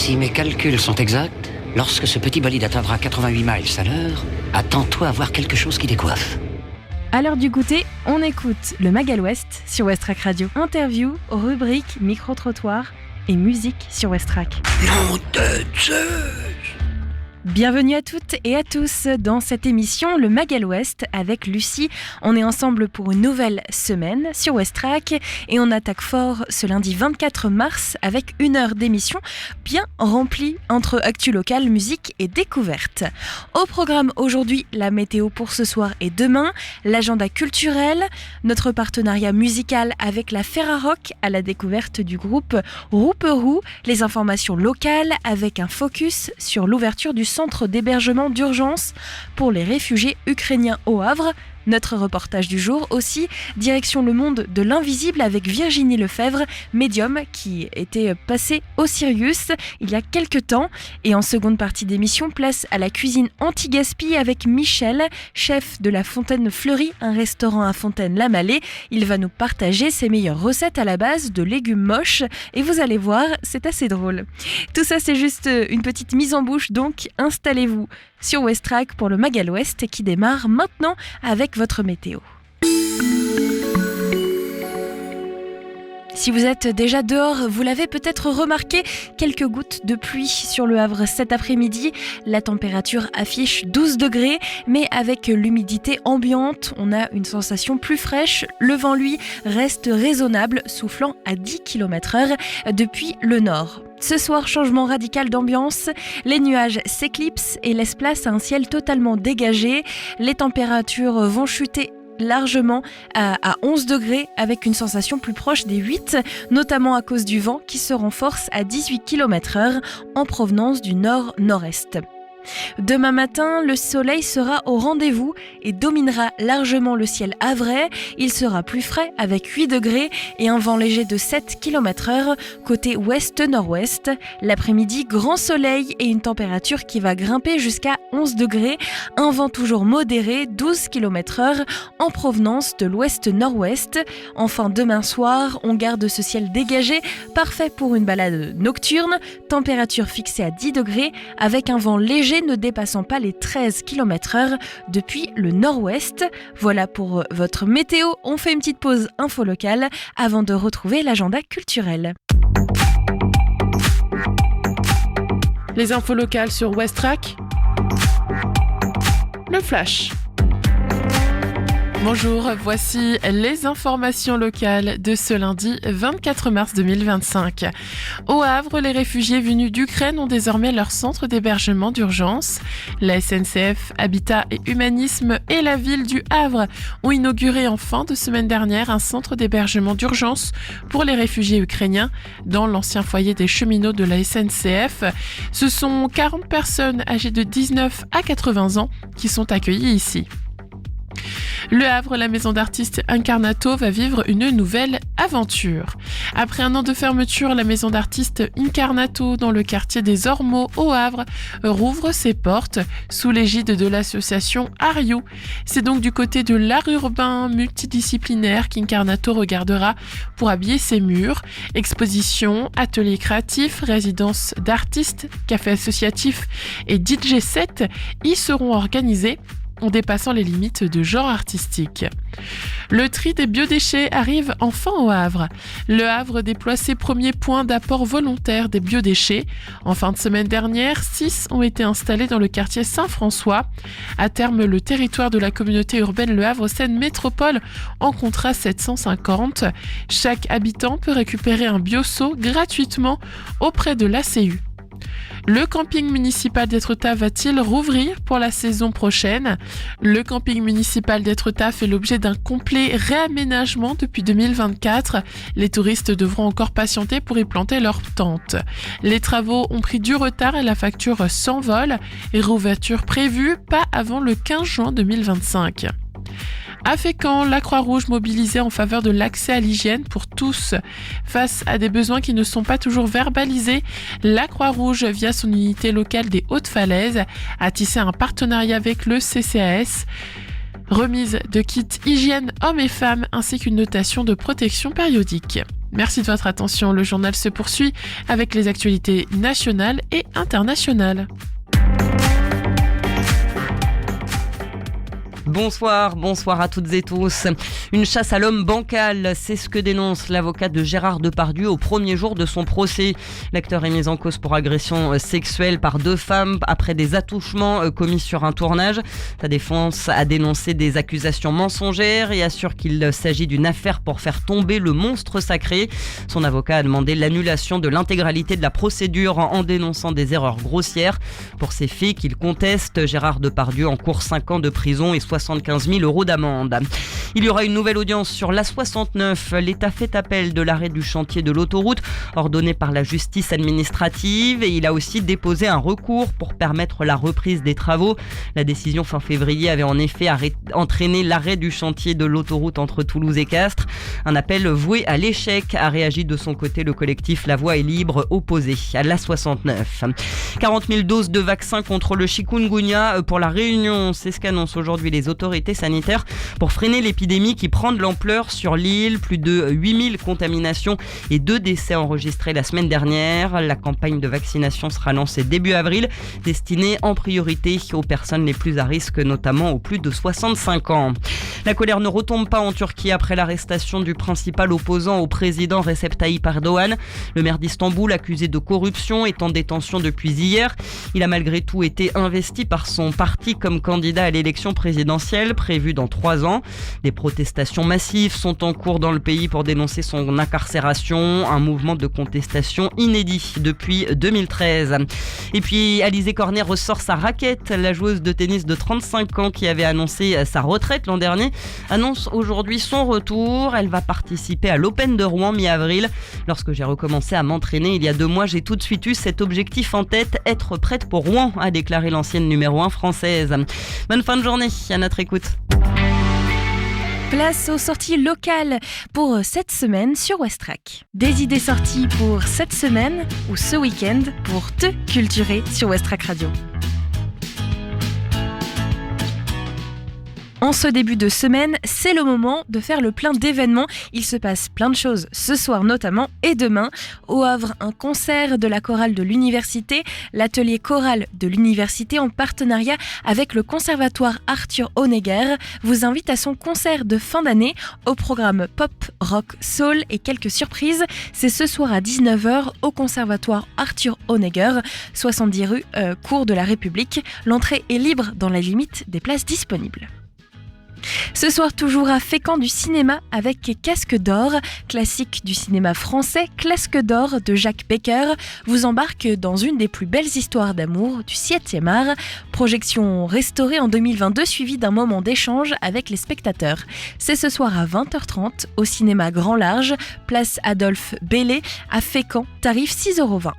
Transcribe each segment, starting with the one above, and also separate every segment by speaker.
Speaker 1: Si mes calculs sont exacts, lorsque ce petit bolide atteindra 88 miles à l'heure, attends-toi à voir quelque chose qui décoiffe.
Speaker 2: À l'heure du goûter, on écoute le Magal West sur Westrack Radio. Interview, rubrique, micro-trottoir et musique sur Westrack.
Speaker 1: Nom de Zeus!
Speaker 2: Bienvenue à toutes et à tous dans cette émission Le Magal West avec Lucie. On est ensemble pour une nouvelle semaine sur Westrack et on attaque fort ce lundi 24 mars avec une heure d'émission bien remplie entre actu locale, musique et découverte. Au programme aujourd'hui, la météo pour ce soir et demain, l'agenda culturel, notre partenariat musical avec la Ferrarock à la découverte du groupe Rouperou, les informations locales avec un focus sur l'ouverture du centre d'hébergement d'urgence pour les réfugiés ukrainiens au Havre. Notre reportage du jour aussi, direction le monde de l'invisible avec Virginie Lefebvre, médium qui était passée au Sirius il y a quelques temps. Et en seconde partie d'émission, place à la cuisine anti-gaspi avec Michel, chef de la Fontaine Fleurie, un restaurant à Fontaine-la-Mallet. Il va nous partager ses meilleures recettes à la base de légumes moches et vous allez voir, c'est assez drôle. Tout ça, c'est juste une petite mise en bouche, donc installez-vous sur Westrack pour le Magal West qui démarre maintenant avec votre météo. Si vous êtes déjà dehors, vous l'avez peut-être remarqué, quelques gouttes de pluie sur le Havre cet après-midi. La température affiche 12 degrés, mais avec l'humidité ambiante, on a une sensation plus fraîche. Le vent, lui, reste raisonnable, soufflant à 10 km/h depuis le nord. Ce soir, changement radical d'ambiance, les nuages s'éclipsent et laissent place à un ciel totalement dégagé. Les températures vont chuter largement à 11 degrés avec une sensation plus proche des 8, notamment à cause du vent qui se renforce à 18 km/h en provenance du nord-nord-est. Demain matin, le soleil sera au rendez-vous et dominera largement le ciel havrais. Il sera plus frais avec 8 degrés et un vent léger de 7 km/h côté ouest-nord-ouest. L'après-midi, grand soleil et une température qui va grimper jusqu'à 11 degrés. Un vent toujours modéré, 12 km/h en provenance de l'ouest-nord-ouest. Enfin, demain soir, on garde ce ciel dégagé, parfait pour une balade nocturne. Température fixée à 10 degrés avec un vent léger ne dépassant pas les 13 km/h depuis le nord-ouest. Voilà pour votre météo. On fait une petite pause info locale avant de retrouver l'agenda culturel.
Speaker 3: Les infos locales sur Westrack. Le flash. Bonjour, voici les informations locales de ce lundi 24 mars 2025. Au Havre, les réfugiés venus d'Ukraine ont désormais leur centre d'hébergement d'urgence. La SNCF, Habitat et Humanisme et la ville du Havre ont inauguré en fin de semaine dernière un centre d'hébergement d'urgence pour les réfugiés ukrainiens dans l'ancien foyer des cheminots de la SNCF. Ce sont 40 personnes âgées de 19 à 80 ans qui sont accueillies ici. Le Havre, la maison d'artistes Incarnato va vivre une nouvelle aventure. Après un an de fermeture, la maison d'artistes Incarnato dans le quartier des Ormeaux au Havre rouvre ses portes sous l'égide de l'association Ariou. C'est donc du côté de l'art urbain multidisciplinaire qu'Incarnato regardera pour habiller ses murs. Expositions, ateliers créatifs, résidences d'artistes, cafés associatifs et DJ set y seront organisés en dépassant les limites de genre artistique. Le tri des biodéchets arrive enfin au Havre. Le Havre déploie ses premiers points d'apport volontaire des biodéchets. En fin de semaine dernière, 6 ont été installés dans le quartier Saint-François. À terme, le territoire de la communauté urbaine Le Havre-Seine Métropole en comptera 750. Chaque habitant peut récupérer un bioseau gratuitement auprès de l'ACU. Le camping municipal d'Étretat va-t-il rouvrir pour la saison prochaine ? Le camping municipal d'Étretat fait l'objet d'un complet réaménagement depuis 2024. Les touristes devront encore patienter pour y planter leurs tentes. Les travaux ont pris du retard et la facture s'envole. Réouverture prévue pas avant le 15 juin 2025. À Fécamp, la Croix-Rouge mobilisée en faveur de l'accès à l'hygiène pour tous. Face à des besoins qui ne sont pas toujours verbalisés, la Croix-Rouge, via son unité locale des Hautes-Falaises, a tissé un partenariat avec le CCAS. Remise de kits hygiène hommes et femmes ainsi qu'une notation de protection périodique. Merci de votre attention. Le journal se poursuit avec les actualités nationales et internationales.
Speaker 4: Bonsoir à toutes et tous. Une chasse à l'homme bancale, c'est ce que dénonce l'avocat de Gérard Depardieu au premier jour de son procès. L'acteur est mis en cause pour agression sexuelle par 2 femmes après des attouchements commis sur un tournage. Sa défense a dénoncé des accusations mensongères et assure qu'il s'agit d'une affaire pour faire tomber le monstre sacré. Son avocat a demandé l'annulation de l'intégralité de la procédure en dénonçant des erreurs grossières. Pour ces faits qu'il conteste, Gérard Depardieu encourt 5 ans de prison et 75 000 € d'amende. Il y aura une nouvelle audience sur l'A69. L'État fait appel de l'arrêt du chantier de l'autoroute ordonné par la justice administrative et il a aussi déposé un recours pour permettre la reprise des travaux. La décision fin février avait en effet entraîné l'arrêt du chantier de l'autoroute entre Toulouse et Castres. Un appel voué à l'échec a réagi de son côté le collectif La Voix est libre opposé à l'A69. 40 000 doses de vaccins contre le chikungunya pour la Réunion. C'est ce qu'annoncent aujourd'hui les autorités sanitaires pour freiner l'épidémie qui prend de l'ampleur sur l'île. Plus de 8000 contaminations et 2 décès enregistrés la semaine dernière. La campagne de vaccination sera lancée début avril, destinée en priorité aux personnes les plus à risque, notamment aux plus de 65 ans. La colère ne retombe pas en Turquie après l'arrestation du principal opposant au président Recep Tayyip Erdogan. Le maire d'Istanbul, accusé de corruption, est en détention depuis hier. Il a malgré tout été investi par son parti comme candidat à l'élection présidentielle prévue dans 3 ans. Des protestations massives sont en cours dans le pays pour dénoncer son incarcération, un mouvement de contestation inédit depuis 2013. Et puis Alizé Cornet ressort sa raquette. La joueuse de tennis de 35 ans qui avait annoncé sa retraite l'an dernier annonce aujourd'hui son retour. Elle va participer à l'Open de Rouen mi-avril. Lorsque j'ai recommencé à m'entraîner il y a 2 mois, j'ai tout de suite eu cet objectif en tête, être prête pour Rouen, a déclaré l'ancienne numéro 1 française. Bonne fin de journée à notre écoute.
Speaker 2: Place aux sorties locales pour cette semaine sur Westrack. Des idées sorties pour cette semaine ou ce week-end pour te culturer sur Westrack Radio. En ce début de semaine, c'est le moment de faire le plein d'événements. Il se passe plein de choses ce soir notamment et demain. Au Havre, un concert de la chorale de l'université, l'atelier chorale de l'université en partenariat avec le conservatoire Arthur Honegger vous invite à son concert de fin d'année au programme pop, rock, soul et quelques surprises. C'est ce soir à 19h au conservatoire Arthur Honegger, 70 rue Cours de la République. L'entrée est libre dans la limite des places disponibles. Ce soir, toujours à Fécamp du cinéma avec Casque d'or, classique du cinéma français, Casque d'or de Jacques Becker vous embarque dans une des plus belles histoires d'amour du 7e art. Projection restaurée en 2022 suivie d'un moment d'échange avec les spectateurs. C'est ce soir à 20h30 au cinéma Grand Large, place Adolphe Bellé à Fécamp, tarif 6,20 €.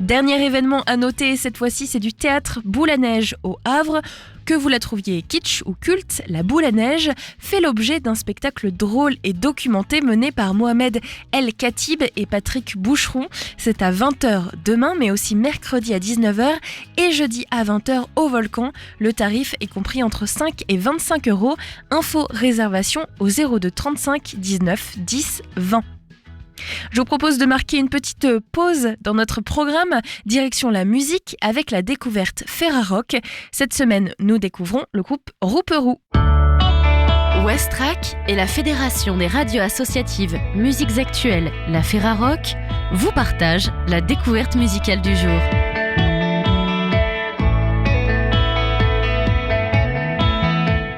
Speaker 2: Dernier événement à noter, cette fois-ci, c'est du théâtre Boule à Neige au Havre. Que vous la trouviez kitsch ou culte, la Boule à Neige fait l'objet d'un spectacle drôle et documenté mené par Mohamed El Khatib et Patrick Boucheron. C'est à 20h demain, mais aussi mercredi à 19h et jeudi à 20h au Volcan. Le tarif est compris entre 5 et 25 €. Info réservation au 02 35 19 10 20. Je vous propose de marquer une petite pause dans notre programme, direction la musique avec la découverte Ferrarock. Cette semaine, nous découvrons le groupe Rouperou.
Speaker 5: Westrack et la Fédération des radios associatives Musiques Actuelles, la Ferrarock, vous partagent la découverte musicale du jour.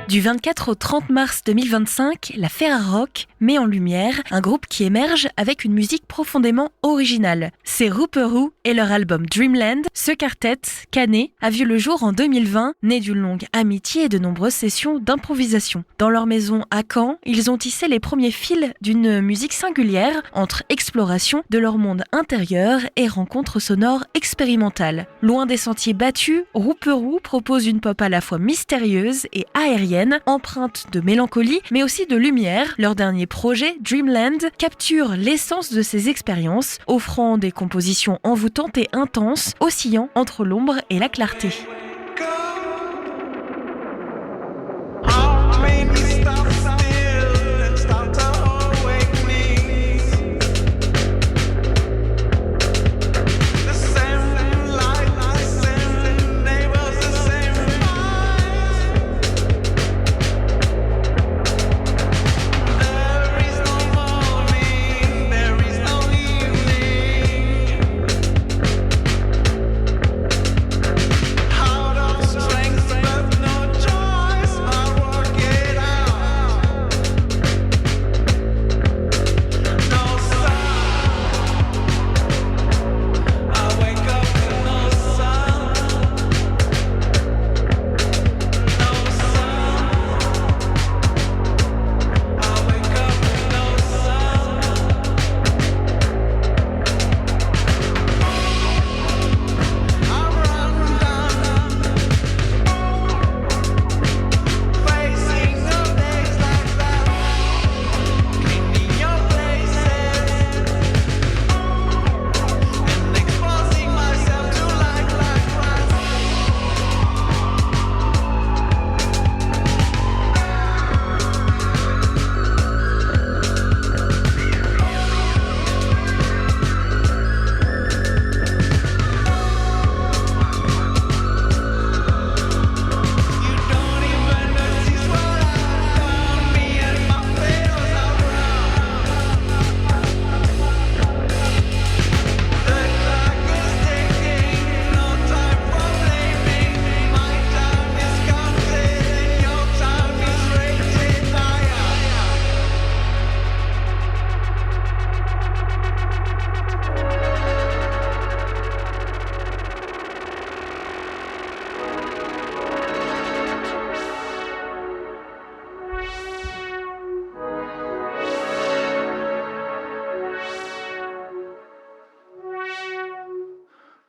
Speaker 2: Du 24 au 30 mars 2025, la Ferrarock met en lumière un groupe qui émerge avec une musique profondément originale. C'est Rouperou et leur album Dreamland. Ce quartet, canet, a vu le jour en 2020, né d'une longue amitié et de nombreuses sessions d'improvisation. Dans leur maison à Caen, ils ont tissé les premiers fils d'une musique singulière entre exploration de leur monde intérieur et rencontres sonores expérimentales. Loin des sentiers battus, Rouperou propose une pop à la fois mystérieuse et aérienne, empreinte de mélancolie mais aussi de lumière. Leur dernier projet, Dreamland, capture l'essence de ces expériences, offrant des compositions envoûtantes et intenses, oscillant entre l'ombre et la clarté.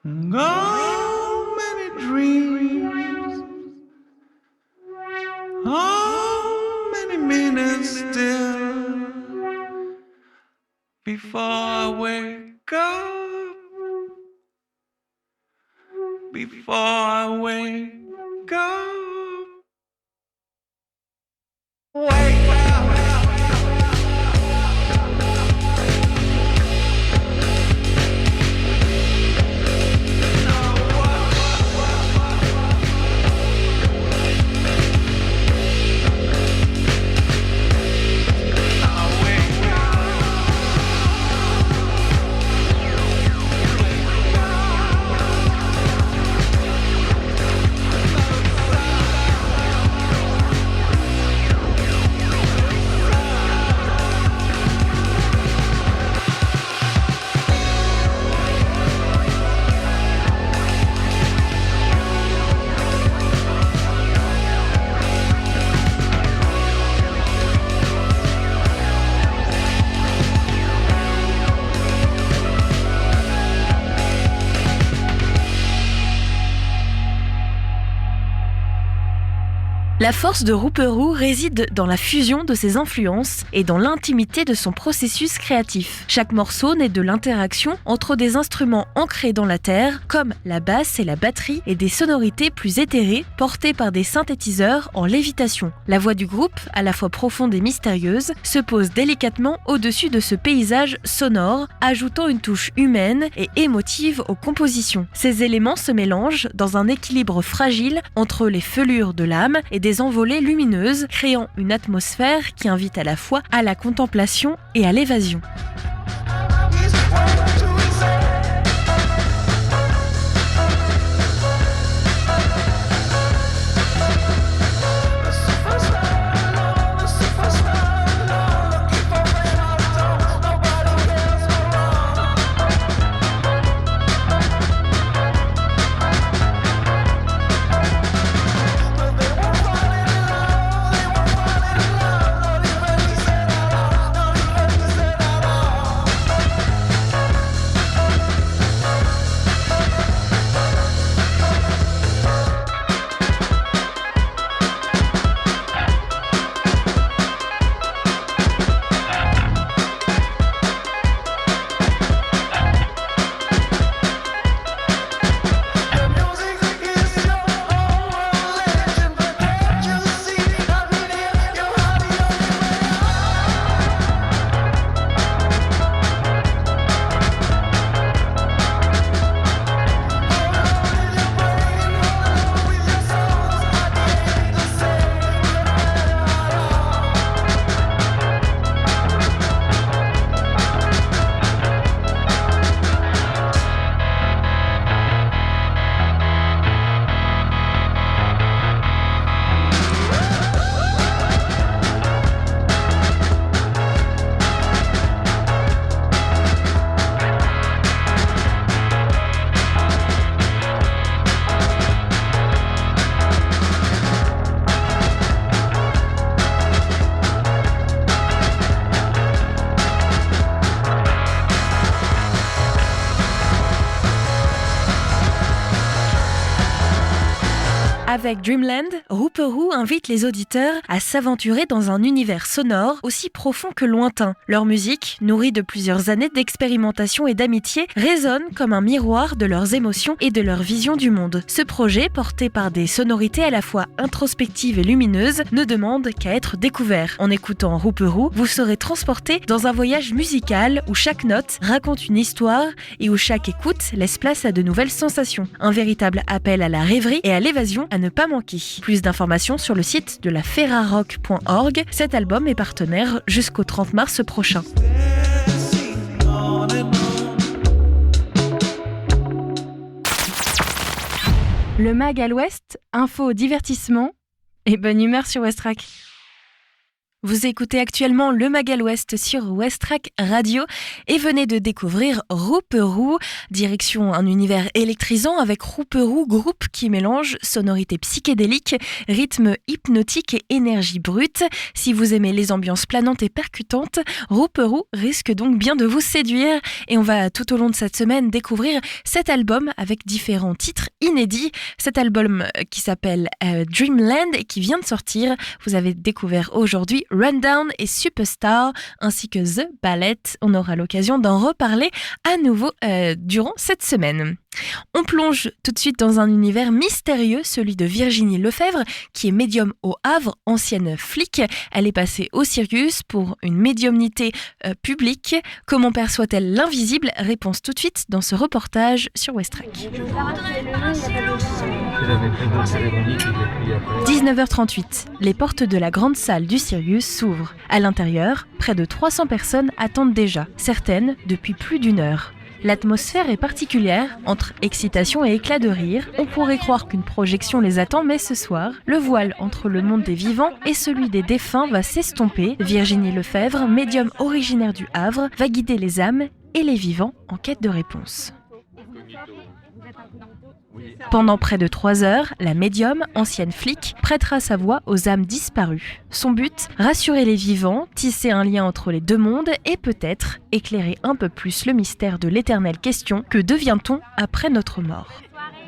Speaker 6: How many dreams? How many minutes still before I wake up? Before I wake up? Wake up!
Speaker 2: La force de Rouperou réside dans la fusion de ses influences et dans l'intimité de son processus créatif. Chaque morceau naît de l'interaction entre des instruments ancrés dans la terre, comme la basse et la batterie, et des sonorités plus éthérées portées par des synthétiseurs en lévitation. La voix du groupe, à la fois profonde et mystérieuse, se pose délicatement au-dessus de ce paysage sonore, ajoutant une touche humaine et émotive aux compositions. Ces éléments se mélangent dans un équilibre fragile entre les fêlures de l'âme et des envolées lumineuses, créant une atmosphère qui invite à la fois à la contemplation et à l'évasion. Avec Dreamland, Rouperou invite les auditeurs à s'aventurer dans un univers sonore aussi profond que lointain. Leur musique, nourrie de plusieurs années d'expérimentation et d'amitié, résonne comme un miroir de leurs émotions et de leur vision du monde. Ce projet, porté par des sonorités à la fois introspectives et lumineuses, ne demande qu'à être découvert. En écoutant Rouperou, vous serez transporté dans un voyage musical où chaque note raconte une histoire et où chaque écoute laisse place à de nouvelles sensations. Un véritable appel à la rêverie et à l'évasion à ne pas manquer. Plus d'informations sur le site de la ferrarock.org. Cet album est partenaire jusqu'au 30 mars prochain. Le Mag à l'Ouest, info, divertissement et bonne humeur sur Westrack. Vous écoutez actuellement le Magal Ouest sur Westrack Radio et venez de découvrir Rouperou, direction un univers électrisant avec Rouperou, groupe qui mélange sonorités psychédéliques, rythme hypnotique et énergie brute. Si vous aimez les ambiances planantes et percutantes, Rouperou risque donc bien de vous séduire et on va tout au long de cette semaine découvrir cet album avec différents titres inédits. Cet album qui s'appelle Dreamland et qui vient de sortir, vous avez découvert aujourd'hui Rundown et Superstar, ainsi que The Ballet. On aura l'occasion d'en reparler à nouveau durant cette semaine. On plonge tout de suite dans un univers mystérieux, celui de Virginie Lefebvre, qui est médium au Havre, ancienne flic. Elle est passée au Sirius pour une médiumnité publique. Comment perçoit-elle l'invisible ? Réponse tout de suite dans ce reportage sur Westrack. 19h38, les portes de la grande salle du Sirius s'ouvrent. À l'intérieur, près de 300 personnes attendent déjà, certaines depuis plus d'une heure. L'atmosphère est particulière, entre excitation et éclat de rire. On pourrait croire qu'une projection les attend, mais ce soir, le voile entre le monde des vivants et celui des défunts va s'estomper. Virginie Lefebvre, médium originaire du Havre, va guider les âmes et les vivants en quête de réponses. Pendant près de 3 heures, la médium, ancienne flic, prêtera sa voix aux âmes disparues. Son but, rassurer les vivants, tisser un lien entre les deux mondes et peut-être éclairer un peu plus le mystère de l'éternelle question: que devient-on après notre mort ?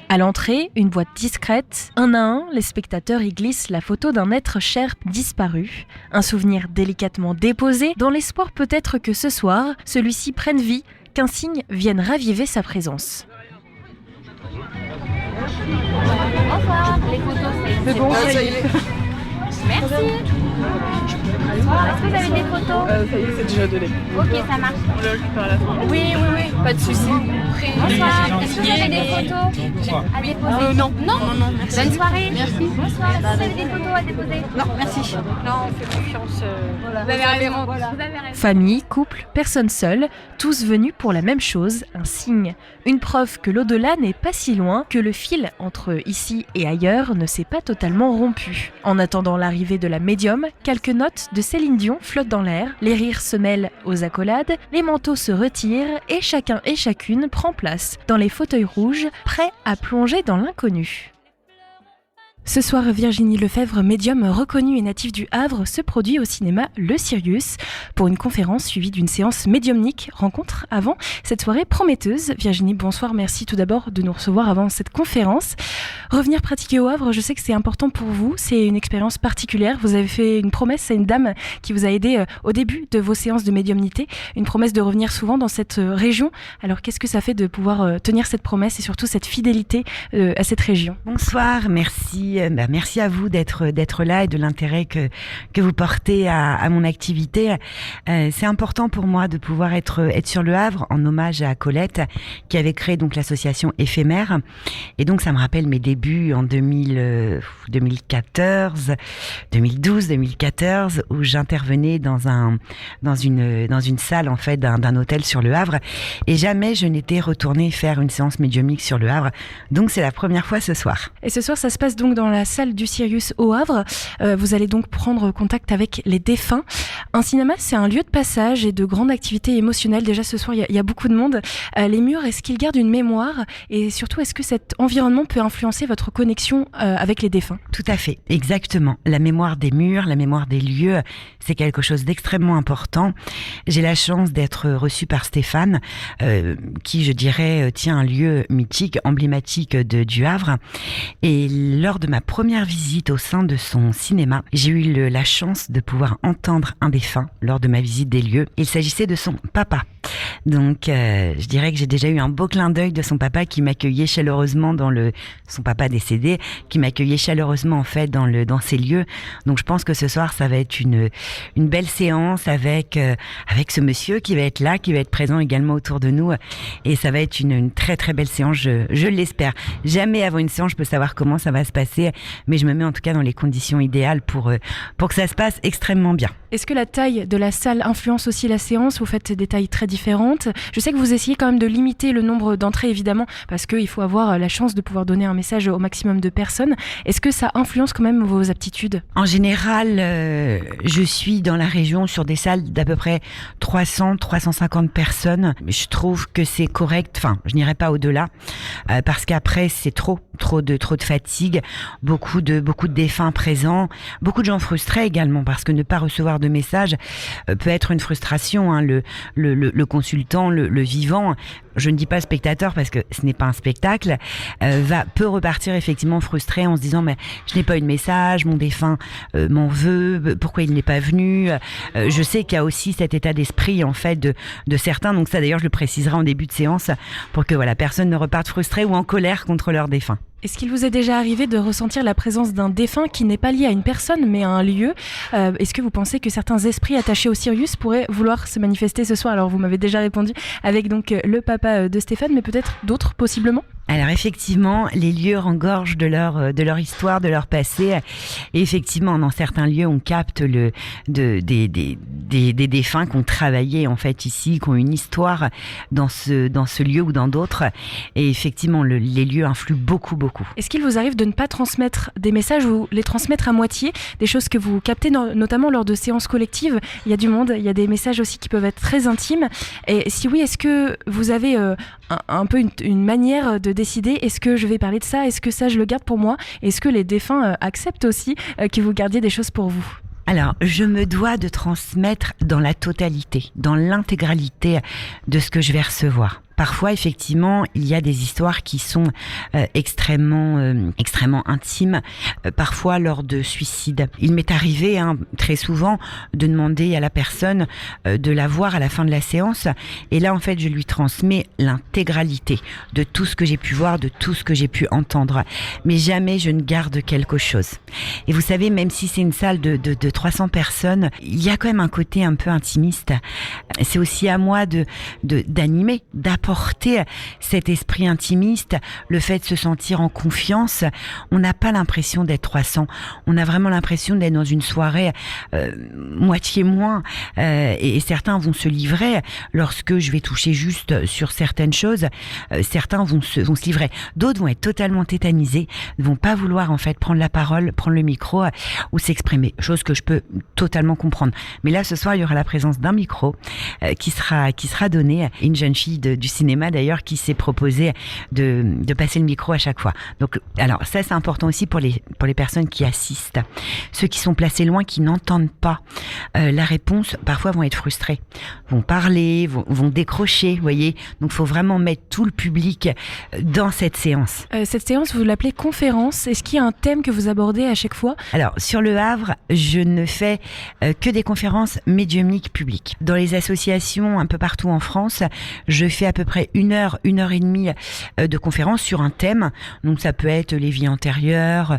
Speaker 2: À l'entrée, une boîte discrète. Un à un, les spectateurs y glissent la photo d'un être cher disparu. Un souvenir délicatement déposé, dans l'espoir peut-être que ce soir, celui-ci prenne vie, qu'un signe vienne raviver sa présence.
Speaker 7: Bonsoir, les photos c'est bon, ça y est. Merci. Est-ce que vous avez des photos
Speaker 3: Ça y est, c'est déjà donné.
Speaker 7: Ok, ça marche.
Speaker 3: On le récupère à la fin.
Speaker 7: Oui, pas de soucis. Bonsoir, est-ce que vous avez des photos à déposer? Non, merci. Bonne soirée. Merci. Bonsoir, est-ce que vous avez des photos à déposer? Non, merci. Non, on fait confiance. Vous avez raison.
Speaker 2: Famille, couple, personnes seules, tous venus pour la même chose, un signe. Une preuve que l'au-delà n'est pas si loin, que le fil entre ici et ailleurs ne s'est pas totalement rompu. En attendant l'arrivée de la médium, quelques notes de Céline Dion flottent dans l'air, les rires se mêlent aux accolades, les manteaux se retirent et chacun et chacune prend place dans les fauteuils rouges, prêts à plonger dans l'inconnu. Ce soir, Virginie Lefebvre, médium reconnue et native du Havre, se produit au cinéma Le Sirius pour une conférence suivie d'une séance médiumnique. Rencontre avant cette soirée prometteuse. Virginie, bonsoir, merci tout d'abord de nous recevoir avant cette conférence. Revenir pratiquer au Havre, je sais que c'est important pour vous, c'est une expérience particulière. Vous avez fait une promesse à une dame qui vous a aidé au début de vos séances de médiumnité, une promesse de revenir souvent dans cette région. Alors qu'est-ce que ça fait de pouvoir tenir cette promesse et surtout cette fidélité à cette région ?
Speaker 8: Bonsoir, merci. Merci à vous d'être là et de l'intérêt que vous portez à mon activité. C'est important pour moi de pouvoir être sur le Havre en hommage à Colette qui avait créé donc l'association Éphémère. Et donc ça me rappelle mes débuts en 2014, 2012-2014 où j'intervenais dans une salle en fait d'un hôtel sur le Havre et jamais je n'étais retournée faire une séance médiumnique sur le Havre. Donc c'est la première fois ce soir.
Speaker 2: Et ce soir ça se passe donc dans la salle du Sirius au Havre. Vous allez donc prendre contact avec les défunts. Un cinéma, c'est un lieu de passage et de grande activité émotionnelle. Déjà ce soir, il y a beaucoup de monde. Les murs, est-ce qu'ils gardent une mémoire? Et surtout, est-ce que cet environnement peut influencer votre connexion avec les défunts?
Speaker 8: Tout à fait, exactement. La mémoire des murs, la mémoire des lieux, c'est quelque chose d'extrêmement important. J'ai la chance d'être reçue par Stéphane, qui, je dirais, tient un lieu mythique, emblématique du Havre. Et lors de ma première visite au sein de son cinéma, j'ai eu la chance de pouvoir entendre un défunt lors de ma visite des lieux. Il s'agissait de son papa. Donc, je dirais que j'ai déjà eu un beau clin d'œil de son papa qui m'accueillait chaleureusement son papa décédé, qui m'accueillait chaleureusement en fait dans ces lieux. Donc, je pense que ce soir, ça va être une belle séance avec ce monsieur qui va être là, qui va être présent également autour de nous. Et ça va être une très très belle séance, je l'espère. Jamais avant une séance, je peux savoir comment ça va se passer, mais je me mets en tout cas dans les conditions idéales pour que ça se passe extrêmement bien.
Speaker 2: Est-ce que la taille de la salle influence aussi la séance? Vous faites des tailles très différentes. différentes. Je sais que vous essayez quand même de limiter le nombre d'entrées, évidemment, parce qu'il faut avoir la chance de pouvoir donner un message au maximum de personnes. Est-ce que ça influence quand même vos aptitudes ?
Speaker 8: En général, je suis dans la région sur des salles d'à peu près 300-350 personnes. Je trouve que c'est correct. Enfin, je n'irai pas au-delà parce qu'après, c'est trop de fatigue, beaucoup de défunts présents, beaucoup de gens frustrés également parce que ne pas recevoir de messages peut être une frustration. Hein. Le consultant, le vivant, je ne dis pas spectateur parce que ce n'est pas un spectacle, peut repartir effectivement frustré en se disant mais je n'ai pas eu de message, mon défunt m'en veut, pourquoi il n'est pas venu. Je sais qu'il y a aussi cet état d'esprit en fait de certains, donc ça d'ailleurs je le préciserai en début de séance pour que voilà, personne ne reparte frustré ou en colère contre leur défunt.
Speaker 2: Est-ce qu'il vous est déjà arrivé de ressentir la présence d'un défunt qui n'est pas lié à une personne mais à un lieu ? Est-ce que vous pensez que certains esprits attachés au Sirius pourraient vouloir se manifester ce soir ? Alors vous m'avez déjà répondu avec donc le papa de Stéphane, mais peut-être d'autres possiblement ?
Speaker 8: Alors effectivement, les lieux regorgent de leur histoire, de leur passé. Et effectivement, dans certains lieux, on capte des défunts qui ont travaillé en fait ici, qui ont une histoire dans ce lieu ou dans d'autres. Et effectivement, les lieux influent beaucoup.
Speaker 2: Est-ce qu'il vous arrive de ne pas transmettre des messages ou les transmettre à moitié, des choses que vous captez notamment lors de séances collectives ? Il y a du monde, il y a des messages aussi qui peuvent être très intimes. Et si oui, est-ce que vous avez un peu une manière de décider, est-ce que je vais parler de ça, est-ce que ça je le garde pour moi, est-ce que les défunts acceptent aussi que vous gardiez des choses pour vous ?
Speaker 8: Alors, je me dois de transmettre dans la totalité, dans l'intégralité de ce que je vais recevoir. Parfois, effectivement, il y a des histoires qui sont extrêmement intimes, parfois lors de suicides. Il m'est arrivé très souvent de demander à la personne de la voir à la fin de la séance. Et là, en fait, je lui transmets l'intégralité de tout ce que j'ai pu voir, de tout ce que j'ai pu entendre. Mais jamais je ne garde quelque chose. Et vous savez, même si c'est une salle de 300 personnes, il y a quand même un côté un peu intimiste. C'est aussi à moi d'animer, d'apporter cet esprit intimiste, le fait de se sentir en confiance. On n'a pas l'impression d'être 300, on a vraiment l'impression d'être dans une soirée moitié moins, et certains vont se livrer lorsque je vais toucher juste sur certaines choses. Certains vont se livrer, d'autres vont être totalement tétanisés, ne vont pas vouloir en fait prendre la parole, prendre le micro ou s'exprimer, chose que je peux totalement comprendre. Mais là ce soir il y aura la présence d'un micro qui sera donné, une jeune fille du cinéma d'ailleurs qui s'est proposé de passer le micro à chaque fois. Donc alors ça c'est important aussi pour les personnes qui assistent. Ceux qui sont placés loin, qui n'entendent pas la réponse, parfois vont être frustrés, vont parler, vont décrocher, vous voyez. Donc il faut vraiment mettre tout le public dans cette séance.
Speaker 2: Cette séance, vous l'appelez conférence. Est-ce qu'il y a un thème que vous abordez à chaque fois ?
Speaker 8: Alors sur le Havre, je ne fais que des conférences médiumniques publiques. Dans les associations un peu partout en France, je fais à peu près 1 heure et demie de conférences sur un thème. Donc ça peut être les vies antérieures,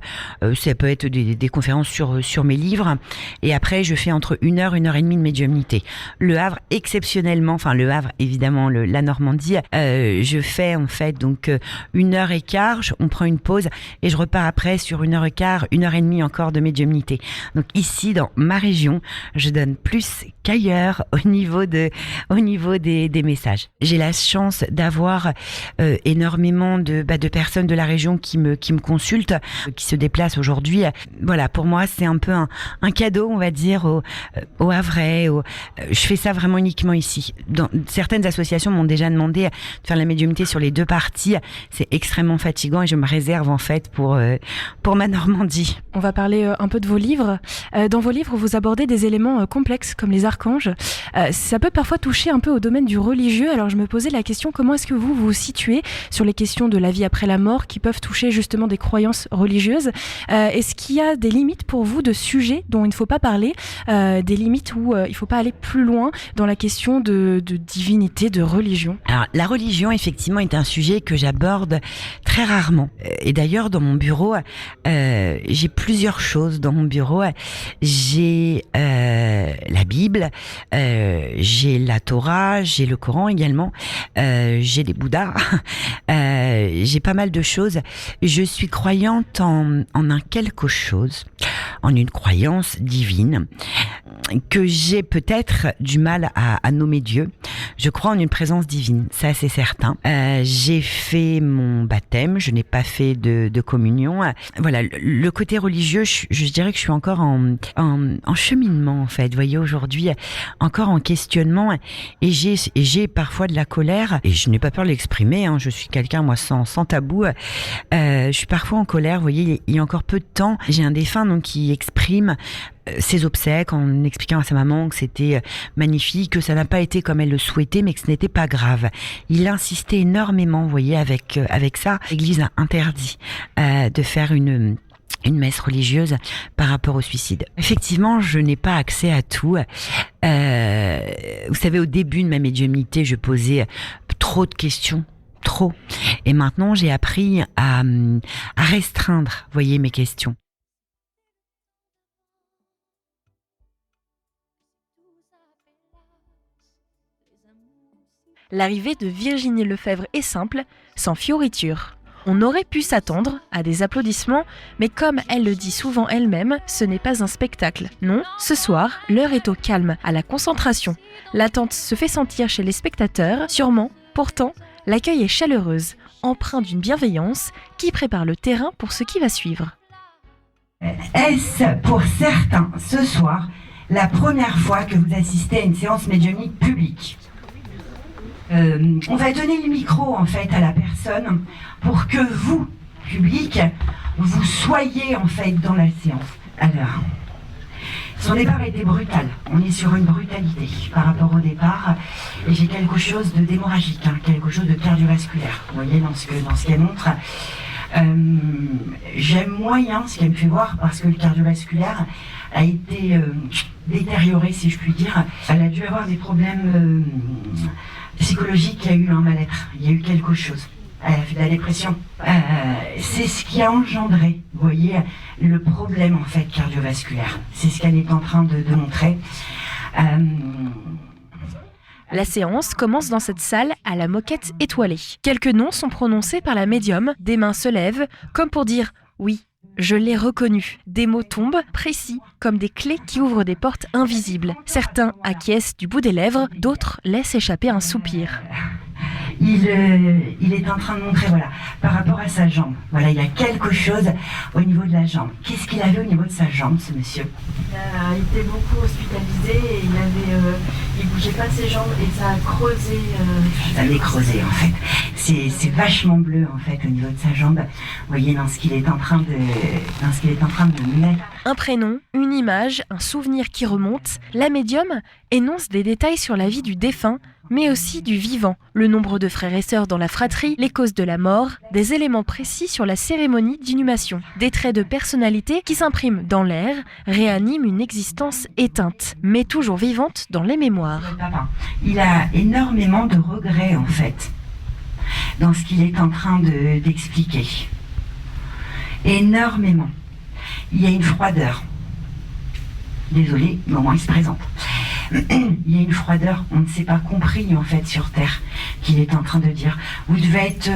Speaker 8: ça peut être des conférences sur mes livres. Et après, je fais entre 1 heure et demie de médiumnité. Le Havre, exceptionnellement, enfin le Havre, évidemment, la Normandie, je fais en fait donc 1 heure et quart, on prend une pause et je repars après sur 1 heure et quart, 1 heure et demie encore de médiumnité. Donc ici, dans ma région, je donne plus qu'ailleurs au niveau des messages. J'ai la chance d'avoir énormément de personnes de la région qui me consultent, qui se déplacent aujourd'hui. Voilà, pour moi, c'est un peu un cadeau, on va dire, au Havrais. Je fais ça vraiment uniquement ici. Certaines associations m'ont déjà demandé de faire la médiumnité sur les 2 parties. C'est extrêmement fatigant et je me réserve en fait pour ma Normandie.
Speaker 2: On va parler un peu de vos livres. Dans vos livres, vous abordez des éléments complexes comme les archanges. Ça peut parfois toucher un peu au domaine du religieux. Alors je me posais la question, comment est-ce que vous vous situez sur les questions de la vie après la mort qui peuvent toucher justement des croyances religieuses ? Est-ce qu'il y a des limites pour vous de sujets dont il ne faut pas parler, des limites où il ne faut pas aller plus loin dans la question de divinité, de religion ?
Speaker 8: Alors la religion effectivement est un sujet que j'aborde très rarement. Et d'ailleurs dans mon bureau, j'ai plusieurs choses dans mon bureau. J'ai la Bible, j'ai la Torah, j'ai le Coran également, j'ai des Bouddhas, j'ai pas mal de choses. Je suis croyante en un quelque chose, en une croyance divine. que j'ai peut-être du mal à nommer Dieu. Je crois en une présence divine, ça c'est certain. J'ai fait mon baptême, je n'ai pas fait de communion. Voilà, le côté religieux, je dirais que je suis encore en cheminement en fait. Vous voyez, aujourd'hui, encore en questionnement, et j'ai parfois de la colère, et je n'ai pas peur de l'exprimer. Je suis quelqu'un, moi, sans tabou. Je suis parfois en colère. Vous voyez, il y a encore peu de temps, j'ai un défunt donc qui exprime ses obsèques en expliquant à sa maman que c'était magnifique, que ça n'a pas été comme elle le souhaitait, mais que ce n'était pas grave. Il insistait énormément, vous voyez, avec ça. L'Église a interdit de faire une messe religieuse par rapport au suicide. Effectivement, je n'ai pas accès à tout. Vous savez, au début de ma médiumnité, je posais trop de questions. Trop. Et maintenant, j'ai appris à restreindre, vous voyez, mes questions.
Speaker 2: L'arrivée de Virginie Lefebvre est simple, sans fioritures. On aurait pu s'attendre à des applaudissements, mais comme elle le dit souvent elle-même, ce n'est pas un spectacle. Non, ce soir, l'heure est au calme, à la concentration. L'attente se fait sentir chez les spectateurs, sûrement. Pourtant, l'accueil est chaleureuse, empreint d'une bienveillance qui prépare le terrain pour ce qui va suivre.
Speaker 8: Est-ce pour certains, ce soir, la première fois que vous assistez à une séance médiumnique publique ? On va donner le micro en fait à la personne pour que vous, public, vous soyez en fait dans la séance. Alors, son départ a été brutal. On est sur une brutalité par rapport au départ. Et j'ai quelque chose de d'hémorragique, quelque chose de cardiovasculaire. Vous voyez dans ce qu'elle montre. J'aime moyen ce qu'elle me fait voir parce que le cardiovasculaire a été détérioré, si je puis dire. Elle a dû avoir des problèmes psychologique, il y a eu un mal-être, il y a eu quelque chose. Elle a fait de la dépression. C'est ce qui a engendré, vous voyez, le problème en fait cardiovasculaire. C'est ce qu'elle est en train de montrer.
Speaker 2: La séance commence dans cette salle à la moquette étoilée. Quelques noms sont prononcés par la médium, des mains se lèvent, comme pour dire « oui ». Je l'ai reconnu. Des mots tombent, précis, comme des clés qui ouvrent des portes invisibles. Certains acquiescent du bout des lèvres, d'autres laissent échapper un soupir.
Speaker 8: Il est en train de montrer, voilà, par rapport à sa jambe. Voilà, il y a quelque chose au niveau de la jambe. Qu'est-ce qu'il avait au niveau de sa jambe, ce monsieur ?
Speaker 9: Il était beaucoup hospitalisé et il bougeait pas ses jambes et ça a creusé.
Speaker 8: Ça avait creusé, en fait. C'est vachement bleu, en fait, au niveau de sa jambe. Vous voyez, dans ce qu'il est en train de mettre.
Speaker 2: Un prénom, une image, un souvenir qui remonte. La médium énonce des détails sur la vie du défunt, mais aussi du vivant, le nombre de frères et sœurs dans la fratrie, les causes de la mort, des éléments précis sur la cérémonie d'inhumation, des traits de personnalité qui s'impriment dans l'air, réaniment une existence éteinte, mais toujours vivante dans les mémoires.
Speaker 8: Il a énormément de regrets en fait, dans ce qu'il est en train d'expliquer. Énormément. Il y a une froideur. Désolé, mais au moins il se présente. Il y a une froideur, on ne s'est pas compris en fait sur Terre, qu'il est en train de dire. Vous devez être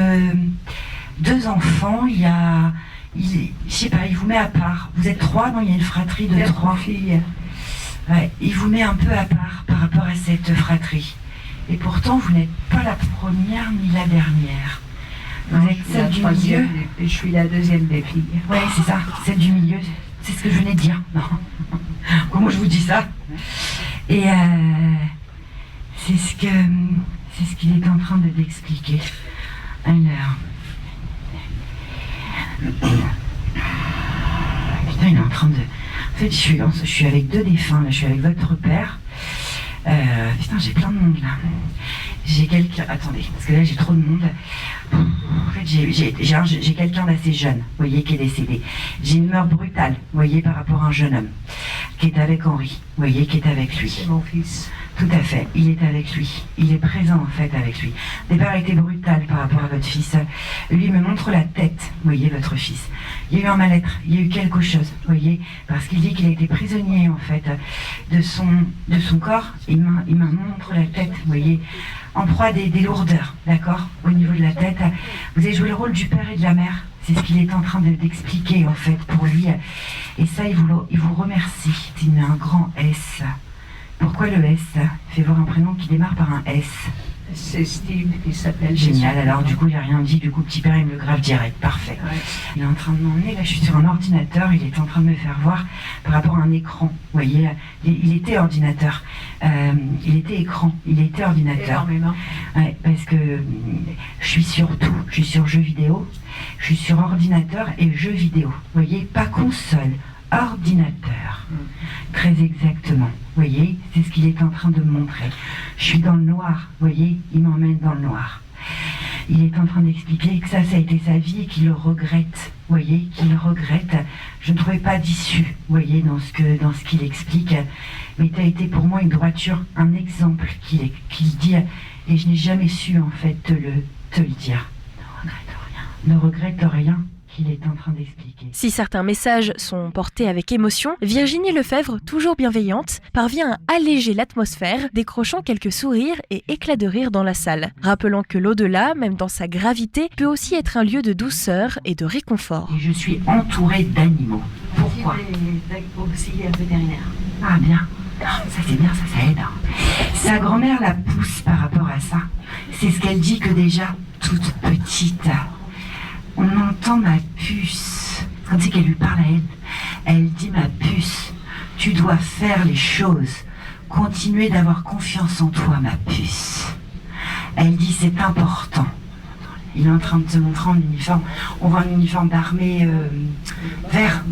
Speaker 8: 2 enfants, je sais pas, il vous met à part. Vous êtes 3, non, il y a une fratrie de 3 filles. Ouais, il vous met un peu à part par rapport à cette fratrie. Et pourtant, vous n'êtes pas la première ni la dernière. Vous êtes celle du milieu.
Speaker 9: Je suis la deuxième des filles.
Speaker 8: Ouais, c'est ça, celle du milieu. C'est ce que je venais de dire. Non. Comment je vous dis ça ? Et c'est ce qu'il est en train d'expliquer. Alors. Putain, il est en train de. En fait, je suis avec 2 défunts, là. Je suis avec votre père. Putain, j'ai plein de monde là. J'ai quelqu'un. Attendez, parce que là j'ai trop de monde. En fait, j'ai quelqu'un d'assez jeune, vous voyez, qui est décédé. J'ai une mort brutale, vous voyez, par rapport à un jeune homme qui est avec Henri, vous voyez, qui est avec lui.
Speaker 9: C'est mon fils.
Speaker 8: Tout à fait, il est avec lui. Il est présent en fait avec lui. Le départ a été brutal par rapport à votre fils. Lui me montre la tête, vous voyez, votre fils. Il y a eu un mal-être, il y a eu quelque chose, vous voyez, parce qu'il dit qu'il a été prisonnier en fait de son corps. Il me montre la tête, vous voyez, en proie des lourdeurs, d'accord, au niveau de la tête. Vous avez joué le rôle du père et de la mère, c'est ce qu'il est en train d'expliquer en fait pour lui. Et ça, il vous remercie. Il met un grand S. Pourquoi le S? Fais voir un prénom qui démarre par un S.
Speaker 9: C'est Steve qui s'appelle.
Speaker 8: Génial, alors du coup il n'a rien dit, du coup petit père il me le grave direct, parfait. Ouais. Il est en train de m'emmener, là je suis sur un ordinateur, il est en train de me faire voir par rapport à un écran. Vous voyez, il était ordinateur, il était écran, il était ordinateur.
Speaker 9: Énormément.
Speaker 8: Ouais, parce que je suis sur tout, je suis sur jeux vidéo, je suis sur ordinateur et jeux vidéo. Vous voyez, pas console, ordinateur. Très exactement. Vous voyez, c'est ce qu'il est en train de me montrer. Je suis dans le noir, vous voyez, il m'emmène dans le noir. Il est en train d'expliquer que ça a été sa vie et qu'il le regrette. Vous voyez, qu'il le regrette. Je ne trouvais pas d'issue, vous voyez, dans ce qu'il explique. Mais tu as été pour moi une droiture, un exemple qu'il dit, et je n'ai jamais su en fait te le dire. Ne regrette rien qu'il est en train d'expliquer.
Speaker 2: Si certains messages sont portés avec émotion, Virginie Lefebvre, toujours bienveillante, parvient à alléger l'atmosphère, décrochant quelques sourires et éclats de rire dans la salle, rappelant que l'au-delà, même dans sa gravité, peut aussi être un lieu de douceur et de réconfort.
Speaker 8: Et je suis entourée d'animaux. Pourquoi?
Speaker 9: Auxiliaire vétérinaire.
Speaker 8: Ah bien, ça c'est bien, ça aide. Sa grand-mère la pousse par rapport à ça. C'est ce qu'elle dit que déjà, toute petite, on entend ma puce. Quand c'est qu'elle lui parle à elle dit ma puce, tu dois faire les choses, continuer d'avoir confiance en toi, ma puce. Elle dit c'est important. Il est en train de se montrer en uniforme. On voit un uniforme d'armée vert,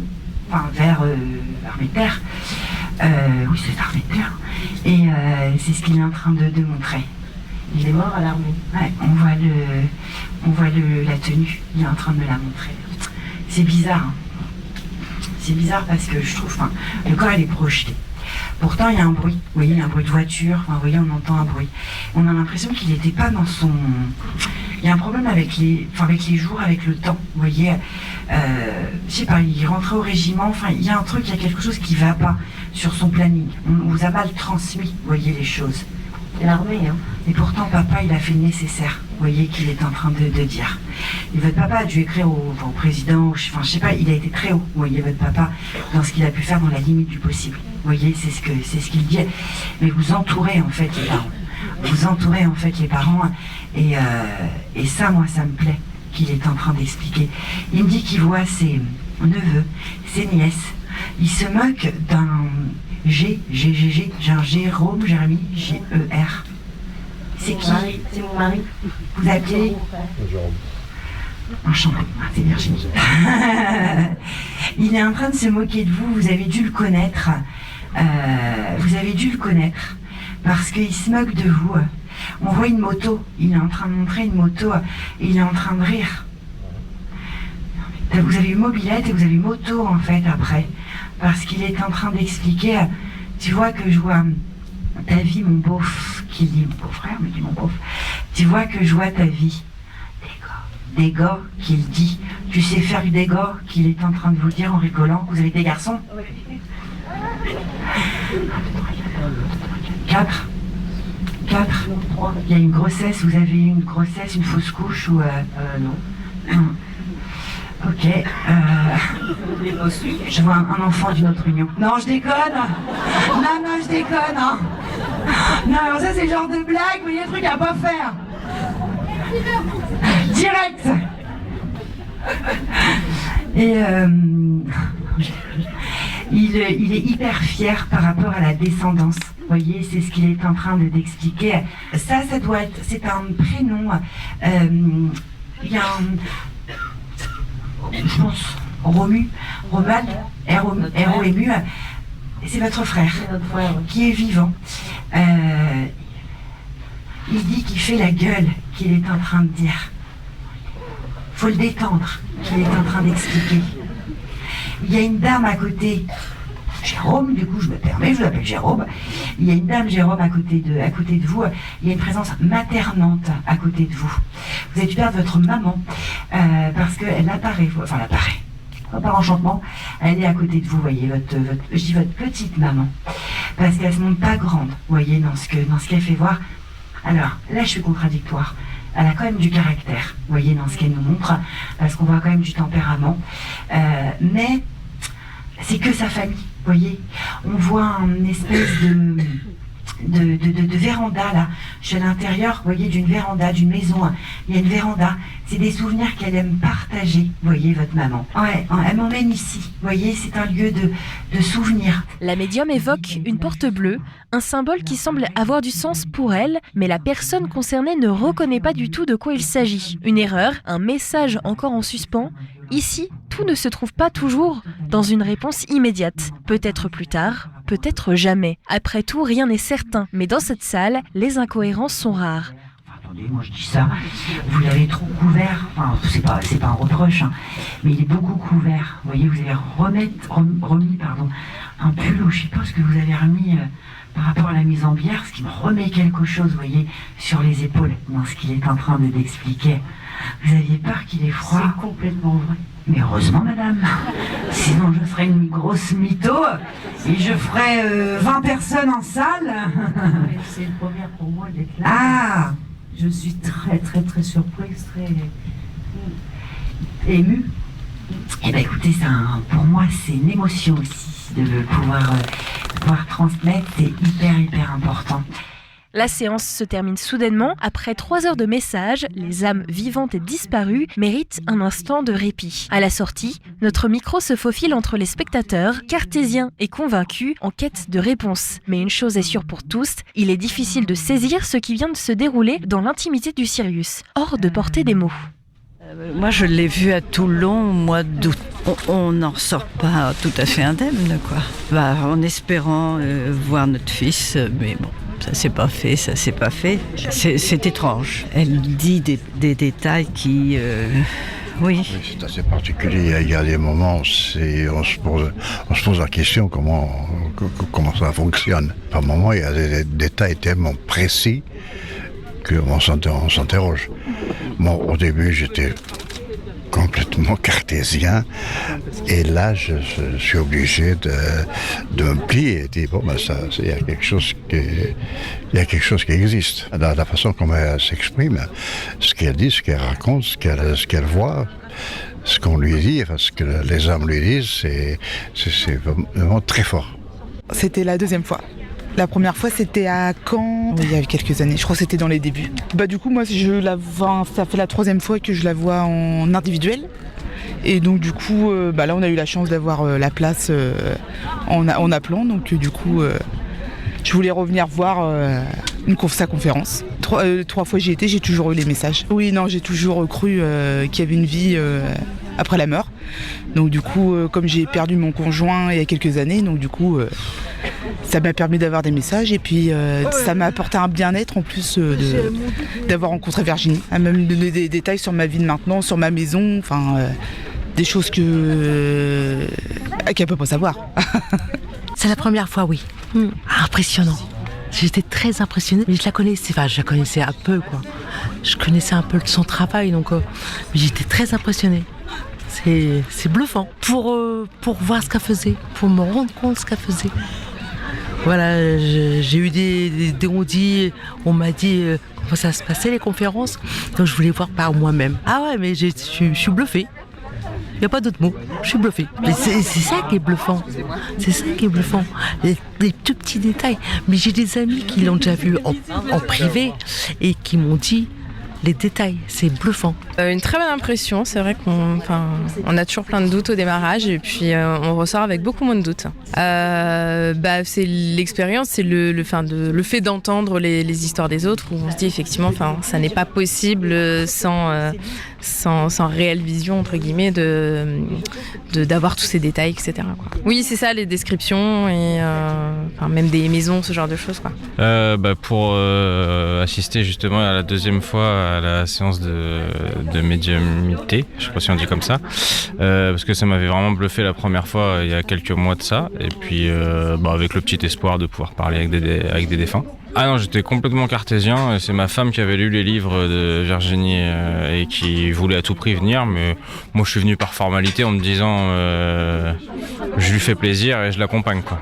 Speaker 8: armée de terre. Oui, c'est l'armée de terre. Et c'est ce qu'il est en train de montrer.
Speaker 9: Il est mort à l'armée.
Speaker 8: Ouais, on voit la tenue, il est en train de me la montrer. C'est bizarre. Hein. C'est bizarre parce que je trouve, le corps il est projeté. Pourtant il y a un bruit, vous voyez, il y a un bruit de voiture, vous voyez, on entend un bruit. On a l'impression qu'il n'était pas dans son... Il y a un problème avec les jours, avec le temps, vous voyez. Je sais pas, il rentrait au régiment, il y a un truc, il y a quelque chose qui ne va pas sur son planning. On vous a mal transmis, vous voyez, les choses.
Speaker 9: C'est l'armée, hein.
Speaker 8: Et pourtant, papa, il a fait le nécessaire. Vous voyez qu'il est en train de dire. Et votre papa a dû écrire au président, je sais pas, il a été très haut. Vous voyez, votre papa, dans ce qu'il a pu faire dans la limite du possible. Vous voyez, c'est ce qu'il dit. Mais vous entourez, en fait, les parents. Vous entourez, en fait, les parents. Et ça, moi, ça me plaît qu'il est en train d'expliquer. Il me dit qu'il voit ses neveux, ses nièces. Il se moque d'un... j'ai un Jérôme, Jérémy, G-E-R. C'est qui?
Speaker 9: C'est mon mari.
Speaker 8: Vous appelez? Enchanté, c'est Virginie. Il est en train de se moquer de vous, vous avez dû le connaître. Parce qu'il se moque de vous. On voit une moto, il est en train de montrer une moto et il est en train de rire. Vous avez eu mobilette et vous avez eu moto en fait après. Parce qu'il est en train d'expliquer, tu vois que je vois ta vie, mon beauf, qu'il dit, mon beau-frère, mais dit mon beauf, tu vois que je vois ta vie, des gars, qu'il dit, tu sais faire du dégât, qu'il est en train de vous dire en rigolant, vous avez des garçons? Quatre. Il y a une grossesse, vous avez eu une grossesse, une fausse couche ou... non. Ok, je vois un enfant d'une autre union. Non, je déconne. Non, je déconne. Hein. Non, alors ça c'est le genre de blague, mais il y a des trucs à pas faire. Direct. Et il est hyper fier par rapport à la descendance. Vous voyez, c'est ce qu'il est en train d'expliquer. Ça doit être, c'est un prénom. Il y a un... Je pense, Romuald, R-O-M-U, c'est votre frère qui est vivant. Il dit qu'il fait la gueule, qu'il est en train de dire. Faut le détendre, qu'il est en train d'expliquer. Il y a une dame à côté, Jérôme, du coup je me permets, je l'appelle Jérôme. Il y a une dame, Jérôme, à côté de vous. Il y a une présence maternante à côté de vous. Vous avez dû perdre votre maman parce qu'elle apparaît, par enchantement, elle est à côté de vous, voyez, je dis votre petite maman, parce qu'elle se montre pas grande, vous voyez, dans ce qu'elle fait voir. Alors, là je suis contradictoire. elle a quand même du caractère, vous voyez, dans ce qu'elle nous montre, parce qu'on voit quand même du tempérament. Mais c'est que sa famille, vous voyez. On voit une espèce de véranda là. Je suis à l'intérieur, vous voyez, d'une véranda, d'une maison. Il y a une véranda. C'est des souvenirs qu'elle aime partager, vous voyez, votre maman. Ouais, elle m'emmène ici. Vous voyez, c'est un lieu de souvenirs.
Speaker 2: La médium évoque une porte bleue, un symbole qui semble avoir du sens pour elle, mais la personne concernée ne reconnaît pas du tout de quoi il s'agit. Une erreur, un message encore en suspens. Ici, tout ne se trouve pas toujours dans une réponse immédiate. Peut-être plus tard, peut-être jamais. Après tout, rien n'est certain. Mais dans cette salle, les incohérences sont rares.
Speaker 8: Attendez, moi je dis ça, vous l'avez trop couvert, enfin c'est pas un reproche, hein, mais il est beaucoup couvert. Vous voyez, vous avez remis un pull ou je sais pas ce que vous avez remis par rapport à la mise en bière, ce qui me remet quelque chose, vous voyez, sur les épaules, dans ce qu'il est en train d'expliquer. Vous aviez peur qu'il ait froid?
Speaker 9: C'est complètement vrai.
Speaker 8: Mais heureusement, madame. Sinon, je ferais une grosse mytho et je ferais 20 personnes en salle.
Speaker 9: C'est une première pour moi d'être là.
Speaker 8: Ah,
Speaker 9: Je suis très très très surprise, très
Speaker 8: émue. Eh bien, écoutez, pour moi, c'est une émotion aussi de pouvoir transmettre. C'est hyper important.
Speaker 2: La séance se termine soudainement. Après 3 heures de messages, les âmes vivantes et disparues méritent un instant de répit. À la sortie, notre micro se faufile entre les spectateurs, cartésiens et convaincus, en quête de réponses. Mais une chose est sûre pour tous, il est difficile de saisir ce qui vient de se dérouler dans l'intimité du Sirius, hors de portée des mots.
Speaker 10: Moi, je l'ai vu à Toulon au mois d'août. On n'en ressort pas tout à fait indemne, quoi. En espérant voir notre fils, mais bon. Ça s'est pas fait. C'est étrange. Elle dit des détails qui... Oui.
Speaker 11: C'est assez particulier. Il y a des moments où on se pose la question comment ça fonctionne. Par moments, il y a des détails tellement précis qu'on s'interroge. Moi, au début, j'étais complètement cartésien et là je suis obligé de me plier et dire il y a quelque chose qui existe. La façon comme elle s'exprime, ce qu'elle dit, ce qu'elle raconte, ce qu'elle voit, ce qu'on lui dit, ce que les âmes lui disent, c'est vraiment très fort.
Speaker 12: C'était la deuxième fois. La première fois, c'était à Caen, il y a quelques années. Je crois que c'était dans les débuts. Du coup, moi, ça fait la 3e fois que je la vois en individuel. Et donc, du coup, là, on a eu la chance d'avoir la place en appelant. Donc, du coup, je voulais revenir voir sa conférence. 3 fois j'y étais, j'ai toujours eu les messages. Oui, non, j'ai toujours cru qu'il y avait une vie après la mort. Donc, du coup, comme j'ai perdu mon conjoint il y a quelques années, donc du coup... ça m'a permis d'avoir des messages et puis ça m'a apporté un bien-être en plus d'avoir rencontré Virginie. Elle m'a donné des détails sur ma vie de maintenant, sur ma maison, des choses qu'elle ne peut pas savoir.
Speaker 13: C'est la première fois, oui. Impressionnant. J'étais très impressionnée, mais je la connaissais un peu, quoi. Je connaissais un peu son travail, donc mais j'étais très impressionnée. C'est bluffant pour voir ce qu'elle faisait, pour me rendre compte de ce qu'elle faisait. Voilà, j'ai eu des on-dit, on m'a dit comment ça se passait les conférences, donc je voulais voir par moi-même. Ah ouais, mais je suis bluffée. Il n'y a pas d'autre mot, je suis bluffée. Mais c'est ça qui est bluffant. C'est ça qui est bluffant. Les tout petits détails. Mais j'ai des amis qui l'ont déjà vu en privé et qui m'ont dit les détails, c'est bluffant.
Speaker 14: Une très bonne impression, c'est vrai qu'on a toujours plein de doutes au démarrage et puis on ressort avec beaucoup moins de doutes. C'est l'expérience, c'est le fait d'entendre les histoires des autres où on se dit effectivement ça n'est pas possible sans réelle vision entre guillemets d'avoir tous ces détails, etc. quoi. Oui, c'est ça, les descriptions et même des maisons, ce genre de choses, quoi.
Speaker 15: Pour assister justement à la 2e fois à la séance de médiumnité, je sais pas si on dit comme ça, parce que ça m'avait vraiment bluffé la première fois il y a quelques mois de ça, et puis avec le petit espoir de pouvoir parler avec des défunts. Ah non, j'étais complètement cartésien. C'est ma femme qui avait lu les livres de Virginie et qui voulait à tout prix venir. Mais moi, je suis venu par formalité en me disant je lui fais plaisir et je l'accompagne, quoi.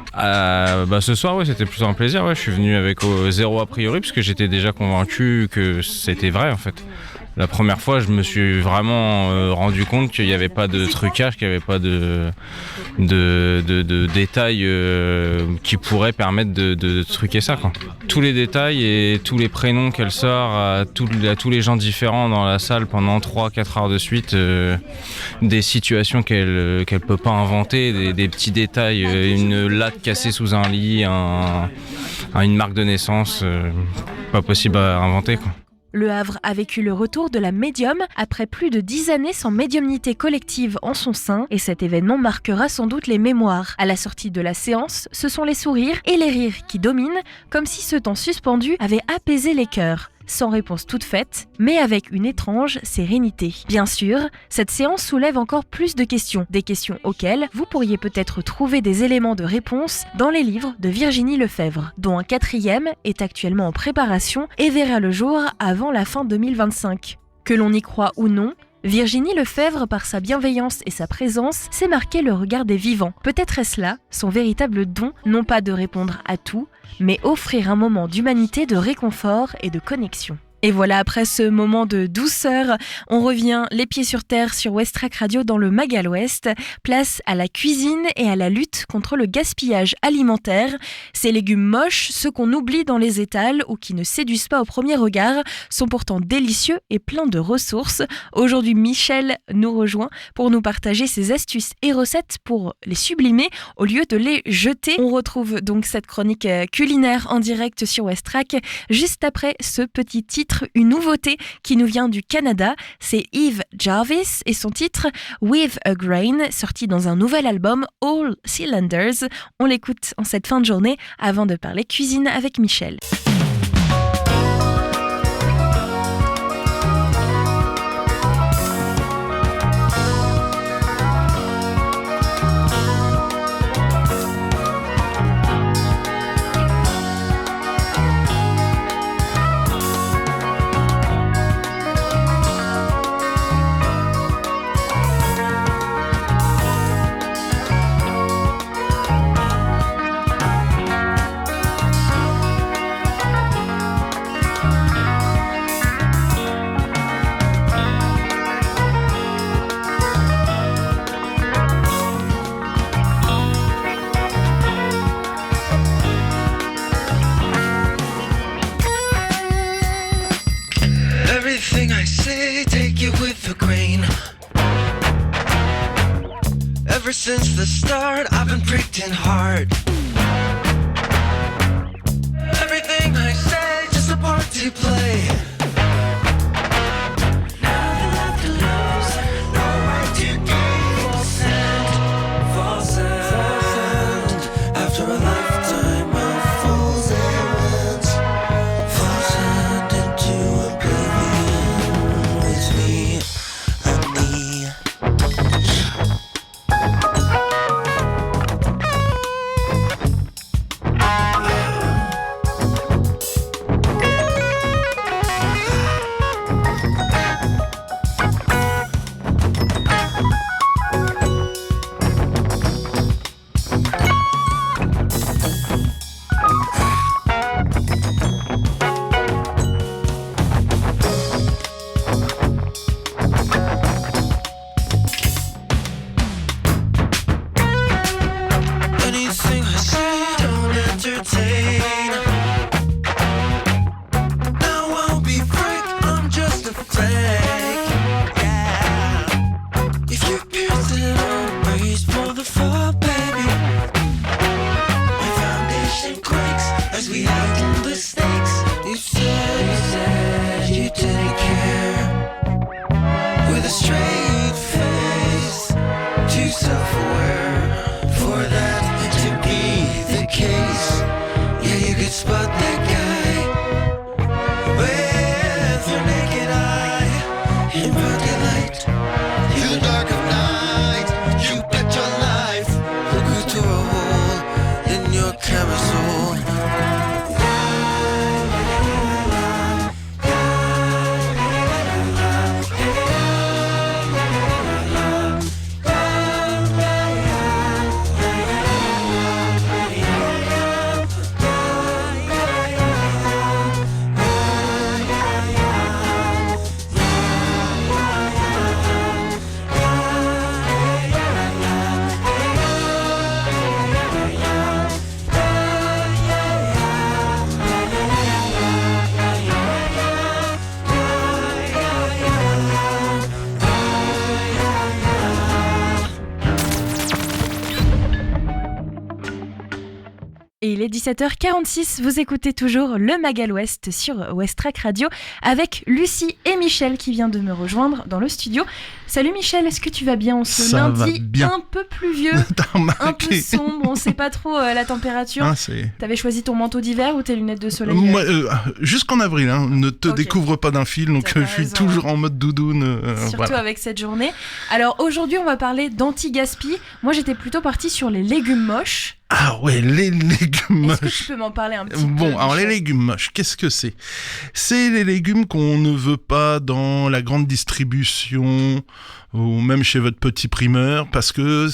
Speaker 15: Ce soir, ouais, c'était plutôt un plaisir. Ouais. Je suis venu avec zéro a priori parce que j'étais déjà convaincu que c'était vrai, en fait. La première fois, je me suis vraiment rendu compte qu'il n'y avait pas de trucage, qu'il n'y avait pas de détails qui pourraient permettre de truquer ça, quoi. Tous les détails et tous les prénoms qu'elle sort à tous les gens différents dans la salle pendant 3-4 heures de suite, des situations qu'elle peut pas inventer, des petits détails, une latte cassée sous un lit, une marque de naissance, pas possible à inventer, quoi.
Speaker 2: Le Havre a vécu le retour de la médium après plus de 10 années sans médiumnité collective en son sein et cet événement marquera sans doute les mémoires. À la sortie de la séance, ce sont les sourires et les rires qui dominent, comme si ce temps suspendu avait apaisé les cœurs. Sans réponse toute faite, mais avec une étrange sérénité. Bien sûr, cette séance soulève encore plus de questions, des questions auxquelles vous pourriez peut-être trouver des éléments de réponse dans les livres de Virginie Lefebvre, dont un 4e est actuellement en préparation et verra le jour avant la fin 2025. Que l'on y croit ou non, Virginie Lefebvre, par sa bienveillance et sa présence, sait marquer le regard des vivants. Peut-être est-ce là son véritable don, non pas de répondre à tout, mais offrir un moment d'humanité, de réconfort et de connexion. Et voilà, après ce moment de douceur, on revient les pieds sur terre sur Westrack Radio dans le Magal Ouest. Place à la cuisine et à la lutte contre le gaspillage alimentaire. Ces légumes moches, ceux qu'on oublie dans les étals ou qui ne séduisent pas au premier regard, sont pourtant délicieux et pleins de ressources. Aujourd'hui, Michel nous rejoint pour nous partager ses astuces et recettes pour les sublimer au lieu de les jeter. On retrouve donc cette chronique culinaire en direct sur Westrack juste après ce petit titre. Une nouveauté qui nous vient du Canada, c'est Eve Jarvis et son titre With a Grain, sorti dans un nouvel album All Cylinders. On l'écoute en cette fin de journée avant de parler cuisine avec Michel.
Speaker 6: Everything I say, take it with a grain. Ever since the start, I've been pricked in heart. Everything I say, just a part to play. Nothing left to lose, no right to gain. False end, after a lifetime of fool's errands. False end into oblivion with me and me. Anything I say, don't entertain. I won't be frank, I'm just a flake. Yeah. If you pierce it, I'll brace for the fall, baby. My foundation quakes as we handle the stakes. You said you didn't care. With a straight face, too self-aware for that to be the case. Yeah, you could spot that guy with your naked eye.
Speaker 2: Et il est 17h46, vous écoutez toujours le Magal Ouest sur Ouest-Track Radio avec Lucie et Michel qui vient de me rejoindre dans le studio. Salut Michel, est-ce que tu vas bien en ce lundi un peu pluvieux, un peu sombre, on ne sait pas trop la température. T'avais choisi ton manteau d'hiver ou tes lunettes de soleil?
Speaker 16: Moi, jusqu'en avril, ne te découvre pas d'un fil, donc je suis toujours en mode doudoune.
Speaker 2: Surtout avec cette journée. Alors aujourd'hui, on va parler d'anti-gaspi. Moi, j'étais plutôt partie sur les légumes moches.
Speaker 16: Ah ouais, les légumes moches.
Speaker 2: Est-ce que tu peux m'en parler un petit peu?
Speaker 16: Bon, alors les légumes moches, qu'est-ce que c'est? C'est les légumes qu'on ne veut pas dans la grande distribution ou même chez votre petit primeur parce que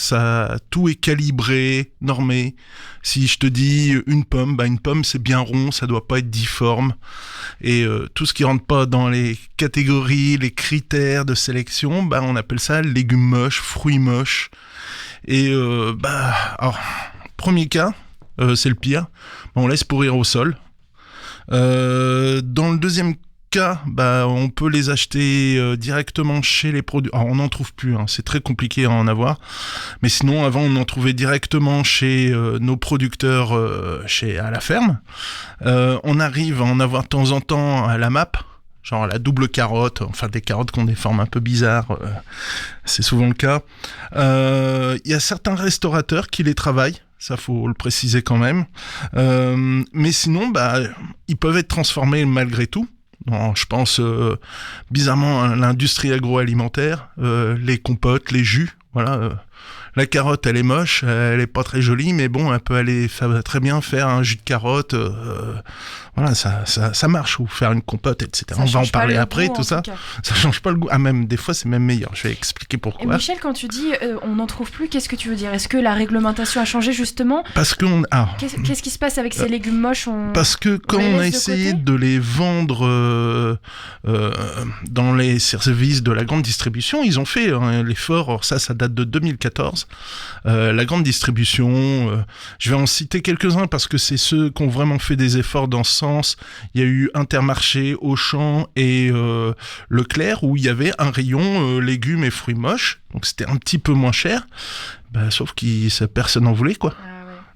Speaker 16: tout est calibré, normé. Si je te dis une pomme c'est bien rond, ça doit pas être difforme. Et tout ce qui rentre pas dans les catégories, les critères de sélection, on appelle ça légumes moches, fruits moches. Et alors, premier cas, c'est le pire, on laisse pourrir au sol. Dans le deuxième cas, on peut les acheter directement chez les producteurs. Alors, on n'en trouve plus, c'est très compliqué à en avoir. Mais sinon, avant, on en trouvait directement chez nos producteurs à la ferme. On arrive à en avoir de temps en temps à la MAP. Genre la double carotte, enfin des carottes qui ont des formes un peu bizarres, c'est souvent le cas. Il y a certains restaurateurs qui les travaillent, ça faut le préciser quand même. Mais sinon, ils peuvent être transformés malgré tout. Non, je pense bizarrement à l'industrie agroalimentaire, les compotes, les jus, voilà. La carotte, elle est moche, elle est pas très jolie, mais bon, elle peut aller très bien faire un jus de carotte. Voilà, ça marche, ou faire une compote, etc. On va en parler après, tout ça. Ça change pas le goût. Ah, même des fois, c'est même meilleur. Je vais expliquer pourquoi.
Speaker 2: Et Michel, quand tu dis on n'en trouve plus, qu'est-ce que tu veux dire? Est-ce que la réglementation a changé justement?
Speaker 16: Parce que
Speaker 2: qu'est-ce qui se passe avec ces légumes moches?
Speaker 16: Parce que quand on a essayé de les vendre dans les services de la grande distribution, ils ont fait l'effort. Or ça date de 2014. La grande distribution, je vais en citer quelques-uns parce que c'est ceux qui ont vraiment fait des efforts dans ce sens. Il y a eu Intermarché, Auchan et Leclerc où il y avait un rayon légumes et fruits moches, donc c'était un petit peu moins cher, sauf que personne n'en voulait, quoi.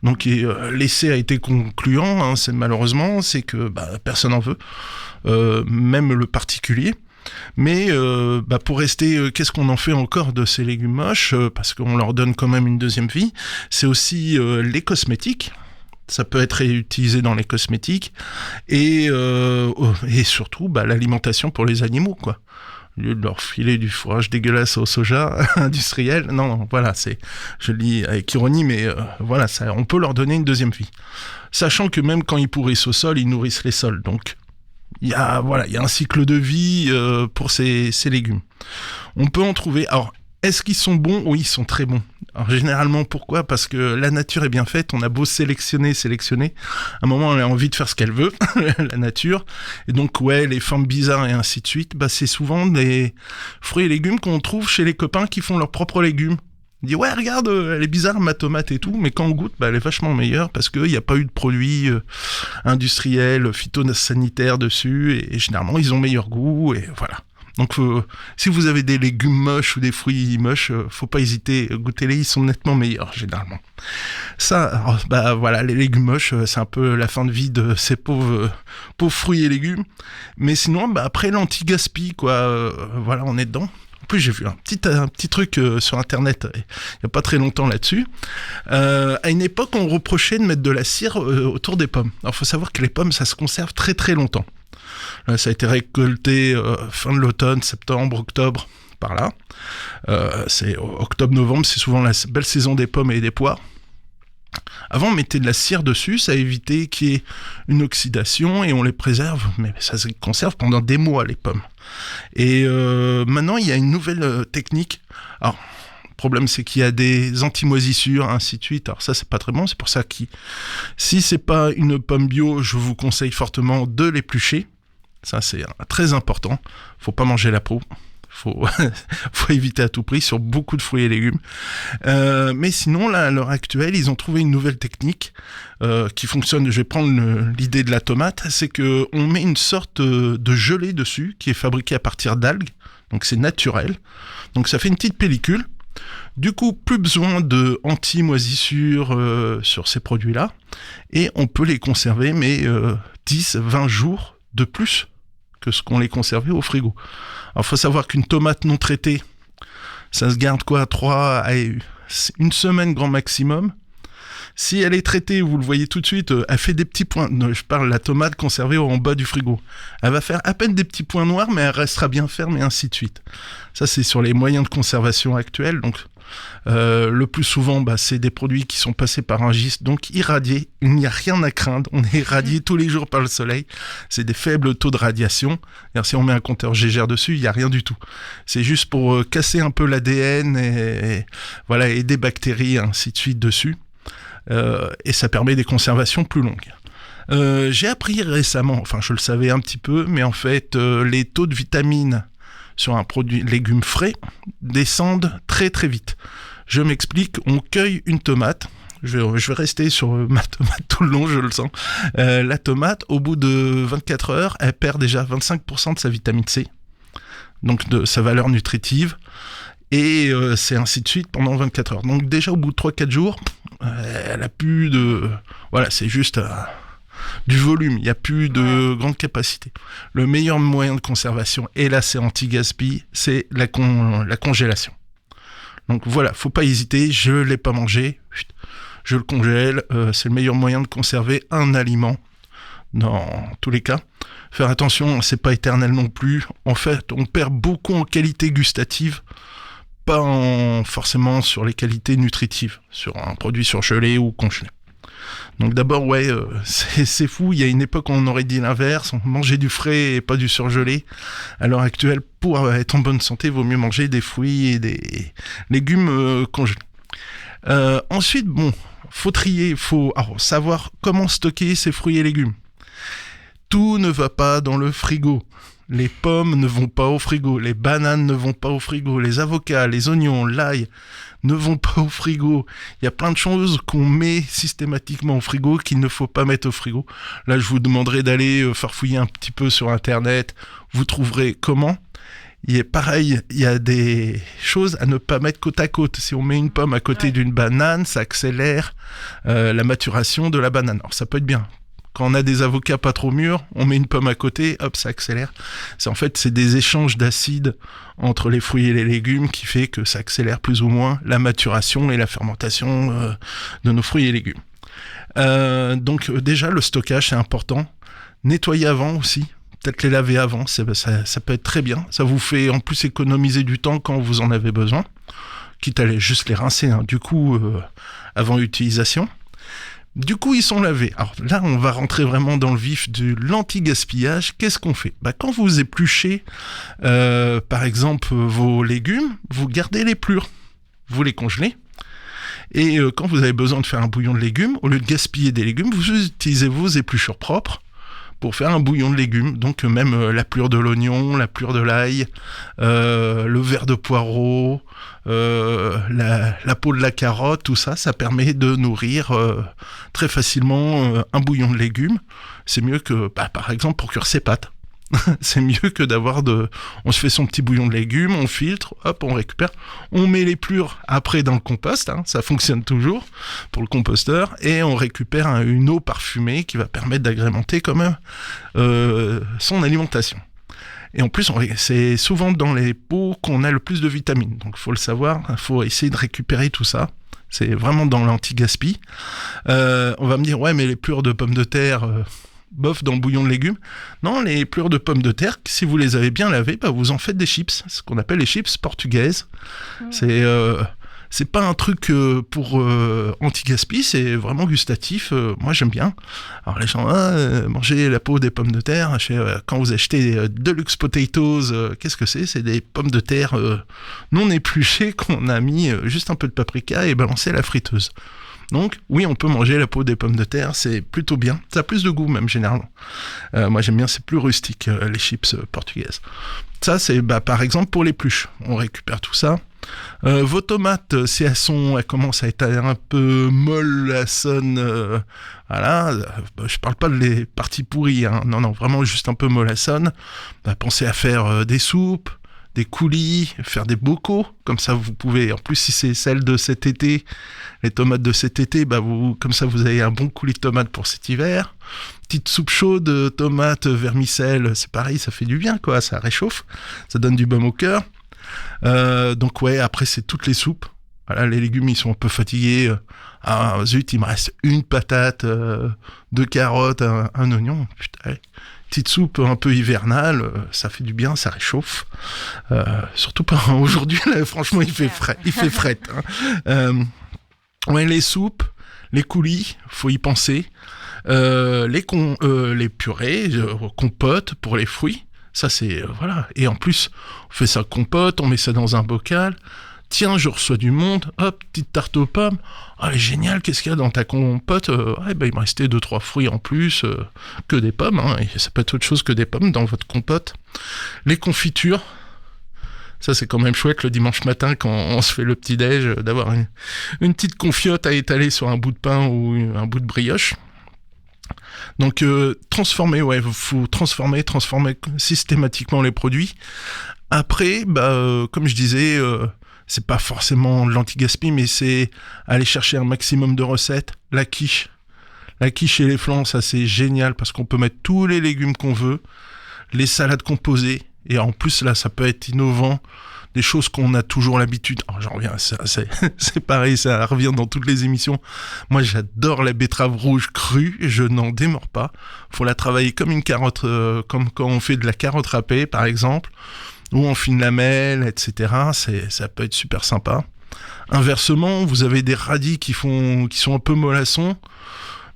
Speaker 16: Donc l'essai a été concluant, malheureusement, c'est que personne n'en veut, même le particulier. Mais pour rester, qu'est-ce qu'on en fait encore de ces légumes moches, parce qu'on leur donne quand même une deuxième vie, c'est aussi les cosmétiques. Ça peut être réutilisé dans les cosmétiques et surtout l'alimentation pour les animaux, quoi. Au lieu de leur filer du fourrage dégueulasse au soja industriel, non, voilà, je le dis avec ironie, mais voilà, on peut leur donner une deuxième vie. Sachant que même quand ils pourrissent au sol, ils nourrissent les sols, donc il y a un cycle de vie pour ces légumes. On peut en trouver. Alors, est-ce qu'ils sont bons? Oui, ils sont très bons. Alors, généralement, pourquoi? Parce que la nature est bien faite. On a beau sélectionner. À un moment, elle a envie de faire ce qu'elle veut, la nature. Et donc, les formes bizarres et ainsi de suite, c'est souvent des fruits et légumes qu'on trouve chez les copains qui font leurs propres légumes. On dit regarde, elle est bizarre ma tomate et tout, mais quand on goûte, elle est vachement meilleure parce qu'il n'y a pas eu de produits industriels, phytosanitaires dessus, et généralement ils ont meilleur goût, et voilà. Donc si vous avez des légumes moches ou des fruits moches, faut pas hésiter, goûtez-les, ils sont nettement meilleurs généralement. Ça, voilà, les légumes moches, c'est un peu la fin de vie de ces pauvres fruits et légumes. Mais sinon, après l'anti-gaspi, quoi, voilà, on est dedans. En plus, j'ai vu un petit truc sur Internet il n'y a pas très longtemps là-dessus. À une époque, on reprochait de mettre de la cire autour des pommes. Alors, il faut savoir que les pommes, ça se conserve très très longtemps. Là, ça a été récolté fin de l'automne, septembre, octobre, par là. C'est octobre-novembre, c'est souvent la belle saison des pommes et des poires. Avant, on mettait de la cire dessus, ça évitait qu'il y ait une oxydation et on les préserve, mais ça se conserve pendant des mois, les pommes. Et maintenant, il y a une nouvelle technique. Alors, le problème, c'est qu'il y a des anti-moisissures, ainsi de suite. Alors ça, c'est pas très bon, c'est pour ça que si c'est pas une pomme bio, je vous conseille fortement de l'éplucher. Ça, c'est très important. Faut pas manger la peau. Faut éviter à tout prix sur beaucoup de fruits et légumes. Mais sinon, là, à l'heure actuelle, ils ont trouvé une nouvelle technique qui fonctionne. Je vais prendre l'idée de la tomate. C'est qu'on met une sorte de gelée dessus qui est fabriquée à partir d'algues. Donc, c'est naturel. Donc, ça fait une petite pellicule. Du coup, plus besoin de anti-moisissure sur ces produits-là. Et on peut les conserver, mais 10-20 jours de plus que ce qu'on les conservait au frigo. Alors, il faut savoir qu'une tomate non traitée, ça se garde 3 à 1 semaine grand maximum. Si elle est traitée, vous le voyez tout de suite, elle fait des petits points. Je parle de la tomate conservée en bas du frigo. Elle va faire à peine des petits points noirs, mais elle restera bien ferme et ainsi de suite. Ça, c'est sur les moyens de conservation actuels. Donc, le plus souvent, c'est des produits qui sont passés par un giste, donc irradiés. Il n'y a rien à craindre. On est irradié tous les jours par le soleil. C'est des faibles taux de radiation. Alors, si on met un compteur Gégère dessus, il n'y a rien du tout. C'est juste pour casser un peu l'ADN et des bactéries, ainsi de suite dessus. Et ça permet des conservations plus longues. J'ai appris récemment, enfin je le savais un petit peu, mais en fait les taux de vitamines sur un produit légume frais descendent très très vite. Je m'explique, on cueille une tomate, je vais rester sur ma tomate tout le long, je le sens. La tomate, au bout de 24 heures, elle perd déjà 25% de sa vitamine C, donc de sa valeur nutritive. Et c'est ainsi de suite pendant 24 heures. Donc déjà au bout de 3-4 jours, elle a plus de... Voilà, c'est juste du volume, il n'y a plus de grande capacité. Le meilleur moyen de conservation, et là c'est anti-gaspi, c'est la congélation. Donc voilà, faut pas hésiter, je ne l'ai pas mangé, je le congèle, c'est le meilleur moyen de conserver un aliment dans tous les cas. Faire attention, c'est pas éternel non plus. En fait, on perd beaucoup en qualité gustative, pas forcément sur les qualités nutritives, sur un produit surgelé ou congelé. Donc d'abord, c'est fou, il y a une époque où on aurait dit l'inverse, on mangeait du frais et pas du surgelé. À l'heure actuelle, pour être en bonne santé, il vaut mieux manger des fruits et des légumes congelés. Ensuite, faut trier, faut savoir comment stocker ces fruits et légumes. Tout ne va pas dans le frigo. Les pommes ne vont pas au frigo, les bananes ne vont pas au frigo, les avocats, les oignons, l'ail ne vont pas au frigo. Il y a plein de choses qu'on met systématiquement au frigo qu'il ne faut pas mettre au frigo. Là, je vous demanderai d'aller farfouiller un petit peu sur Internet. Vous trouverez comment. Il est pareil, il y a des choses à ne pas mettre côte à côte. Si on met une pomme à côté d'une banane, ça accélère la maturation de la banane. Alors ça peut être bien. Quand on a des avocats pas trop mûrs, on met une pomme à côté, hop, ça accélère. C'est des échanges d'acides entre les fruits et les légumes qui fait que ça accélère plus ou moins la maturation et la fermentation de nos fruits et légumes. Donc déjà, le stockage, c'est important. Nettoyer avant aussi. Peut-être les laver avant, ça peut être très bien. Ça vous fait en plus économiser du temps quand vous en avez besoin. Quitte à juste les rincer, avant utilisation. Du coup, ils sont lavés. Alors là, on va rentrer vraiment dans le vif de l'anti-gaspillage. Qu'est-ce qu'on fait ? Quand vous épluchez, par exemple, vos légumes, vous gardez les plures. Vous les congelez. Et quand vous avez besoin de faire un bouillon de légumes, au lieu de gaspiller des légumes, vous utilisez vos épluchures propres pour faire un bouillon de légumes. Donc même la plure de l'oignon, la plure de l'ail, le verre de poireau, la peau de la carotte, tout ça, ça permet de nourrir très facilement un bouillon de légumes. C'est mieux que, par exemple, pour cuire ses pâtes. C'est mieux que on se fait son petit bouillon de légumes, on filtre, hop, on récupère, on met les plures après dans le compost, ça fonctionne toujours pour le composteur, et on récupère une eau parfumée qui va permettre d'agrémenter quand même son alimentation. Et en plus, c'est souvent dans les pots qu'on a le plus de vitamines, donc il faut le savoir, il faut essayer de récupérer tout ça. C'est vraiment dans l'anti-gaspi. On va me dire, ouais, mais les plures de pommes de terre... bof dans le bouillon de légumes. Non, les plures de pommes de terre, si vous les avez bien lavées, vous en faites des chips, ce qu'on appelle les chips portugaises. C'est pas un truc pour anti-gaspi, c'est vraiment gustatif. Moi, j'aime bien. Alors les gens, manger la peau des pommes de terre. Quand vous achetez Deluxe Potatoes, qu'est-ce que c'est ? C'est des pommes de terre non épluchées qu'on a mis juste un peu de paprika et balancé à la friteuse. Donc, oui, on peut manger la peau des pommes de terre, c'est plutôt bien. Ça a plus de goût, même, généralement. Moi, j'aime bien, c'est plus rustique, les chips portugaises. Ça, c'est, par exemple, pour l'épluche. On récupère tout ça. Vos tomates, si elles commencent à être un peu mollassonnes, je parle pas des parties pourries, non, vraiment juste un peu mollassonnes. Pensez à faire des soupes, des coulis, faire des bocaux. Comme ça, vous pouvez, en plus, si c'est celle de cet été, les tomates de cet été, comme ça, vous avez un bon coulis de tomates pour cet hiver. Petite soupe chaude, tomates, vermicelle, c'est pareil, ça fait du bien, quoi. Ça réchauffe, ça donne du baume au cœur. Donc ouais, après, c'est toutes les soupes. Voilà, les légumes, ils sont un peu fatigués. Ah zut, il me reste une patate, 2 carottes, un oignon. Putain, allez. Petite soupe un peu hivernale, ça fait du bien, ça réchauffe. Surtout pas aujourd'hui, là, franchement, il fait frais. Ouais, les soupes, les coulis, faut y penser. Les purées, compotes pour les fruits. Ça, c'est... voilà. Et en plus, on fait ça compote, on met ça dans un bocal. Tiens, je reçois du monde, hop, petite tarte aux pommes. Ah, génial, qu'est-ce qu'il y a dans ta compote? Il me restait 2-3 fruits en plus, que des pommes, hein, et ça peut être autre chose que des pommes dans votre compote. Les confitures, ça c'est quand même chouette le dimanche matin quand on se fait le petit-déj, d'avoir une petite confiote à étaler sur un bout de pain ou un bout de brioche. Donc transformer systématiquement les produits. Après, comme je disais... c'est pas forcément l'anti-gaspi, mais c'est aller chercher un maximum de recettes. La quiche et les flans, ça c'est génial parce qu'on peut mettre tous les légumes qu'on veut, les salades composées, et en plus là ça peut être innovant, des choses qu'on a toujours l'habitude. Alors, j'en reviens, c'est pareil, ça revient dans toutes les émissions. Moi j'adore la betterave rouge crue, je n'en démords pas. Faut la travailler comme une carotte, comme quand on fait de la carotte râpée par exemple, ou en fine lamelle, etc. Ça peut être super sympa. Inversement, vous avez des radis qui sont un peu mollassons.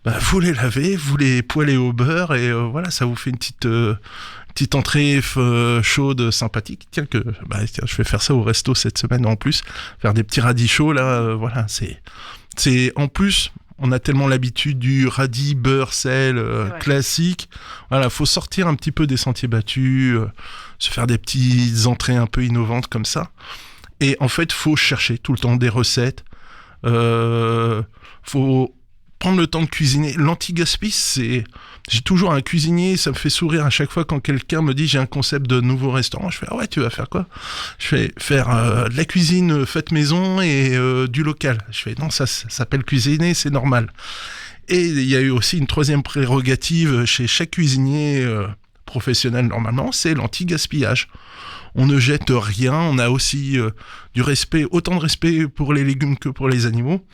Speaker 16: Vous les lavez, vous les poêlez au beurre et voilà, ça vous fait une petite entrée chaude, sympathique. Tiens, je vais faire ça au resto cette semaine en plus. Faire des petits radis chauds, là, voilà. C'est en plus... On a tellement l'habitude du radis, beurre, sel, classique. Voilà, faut sortir un petit peu des sentiers battus, se faire des petites entrées un peu innovantes comme ça. Et en fait, faut chercher tout le temps des recettes. Faut prendre le temps de cuisiner. L'anti-gaspi, j'ai toujours un cuisinier, ça me fait sourire à chaque fois quand quelqu'un me dit j'ai un concept de nouveau restaurant. Je fais, ah ouais, tu vas faire quoi? Je vais faire de la cuisine faite maison et du local. Je fais, non, ça s'appelle cuisiner, c'est normal. Et il y a eu aussi une troisième prérogative chez chaque cuisinier professionnel normalement, c'est l'anti-gaspillage. On ne jette rien, on a aussi du respect, autant de respect pour les légumes que pour les animaux.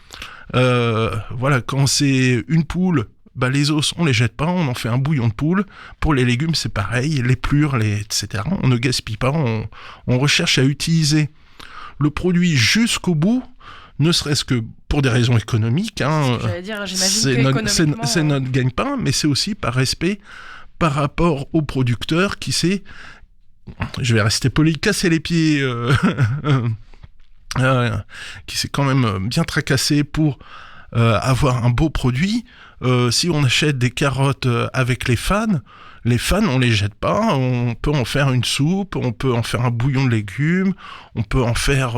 Speaker 16: Voilà, quand c'est une poule, les os, on les jette pas, on en fait un bouillon de poule. Pour les légumes, c'est pareil, les plures, etc. On ne gaspille pas, on recherche à utiliser le produit jusqu'au bout, ne serait-ce que pour des raisons économiques. Hein. C'est notre gagne-pain, mais c'est aussi par respect par rapport au producteur qui sait, je vais rester poli, casser les pieds, qui s'est quand même bien tracassé pour avoir un beau produit. Si on achète des carottes avec les fans, on les jette pas, on peut en faire une soupe, on peut en faire un bouillon de légumes, on peut en faire,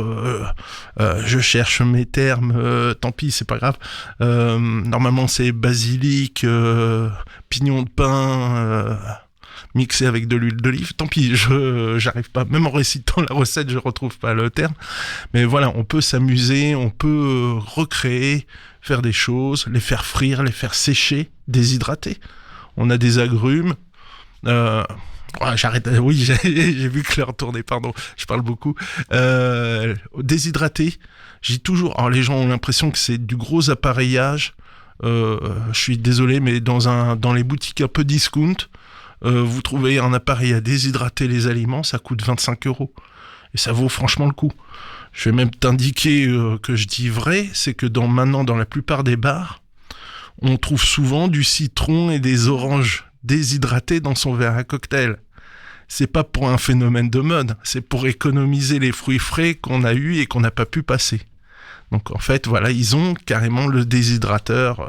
Speaker 16: je cherche mes termes, tant pis, c'est pas grave. Normalement c'est basilic, pignon de pain, mixé avec de l'huile d'olive. Tant pis, j'arrive pas, même en récitant la recette, je retrouve pas le terme. Mais voilà, on peut s'amuser, on peut recréer, faire des choses, les faire frire, les faire sécher, déshydrater. On a des agrumes. J'arrête. Oui, j'ai vu que l'heure tournait, pardon, je parle beaucoup. Déshydrater, j'ai toujours... Alors les gens ont l'impression que c'est du gros appareillage. Je suis désolé, mais dans les boutiques un peu discount, vous trouvez un appareil à déshydrater les aliments, ça coûte 25 €. Et ça vaut franchement le coup. Je vais même t'indiquer que je dis vrai, c'est que maintenant, dans la plupart des bars, on trouve souvent du citron et des oranges déshydratés dans son verre à cocktail. C'est pas pour un phénomène de mode, c'est pour économiser les fruits frais qu'on a eu et qu'on n'a pas pu passer. Donc en fait, voilà, ils ont carrément le déshydrateur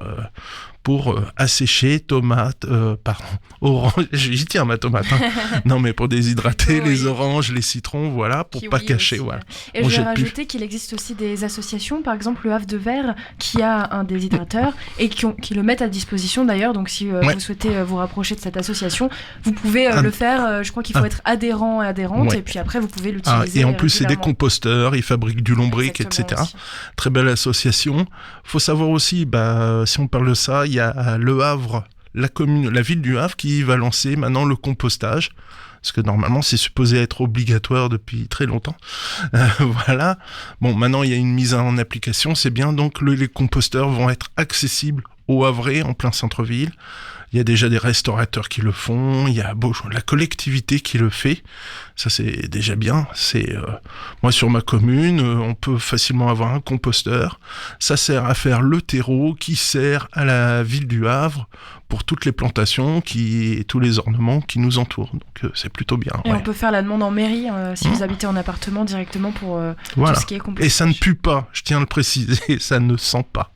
Speaker 16: pour assécher orange, j'y tiens ma tomate, hein. Non mais pour déshydrater les oranges, les citrons, voilà, pour pas cacher,
Speaker 2: aussi,
Speaker 16: voilà.
Speaker 2: Et je vais rajouter qu'il existe aussi des associations, par exemple le Havre de Verre, qui a un déshydrateur et qui le mettent à disposition d'ailleurs, donc si vous souhaitez vous rapprocher de cette association, vous pouvez le faire, je crois qu'il faut être adhérent et adhérente, et puis après vous pouvez l'utiliser.
Speaker 16: Et en plus c'est des composteurs, ils fabriquent du lombric, etc.
Speaker 2: Aussi.
Speaker 16: Très belle association. Faut savoir aussi, si on parle de ça, il y a le Havre, la ville du Havre qui va lancer maintenant le compostage. Parce que normalement, c'est supposé être obligatoire depuis très longtemps. Voilà. Bon, maintenant, il y a une mise en application, c'est bien. Donc, les composteurs vont être accessibles au Havre, en plein centre-ville. Il y a déjà des restaurateurs qui le font, il y a la collectivité qui le fait. Ça, c'est déjà bien. Moi, sur ma commune, on peut facilement avoir un composteur. Ça sert à faire le terreau qui sert à la ville du Havre pour toutes les plantations et tous les ornements qui nous entourent. Donc, c'est plutôt bien.
Speaker 2: Et on peut faire la demande en mairie si vous habitez en appartement directement pour tout ce qui est compostage.
Speaker 16: Et ça ne pue pas, je tiens à le préciser, ça ne sent pas.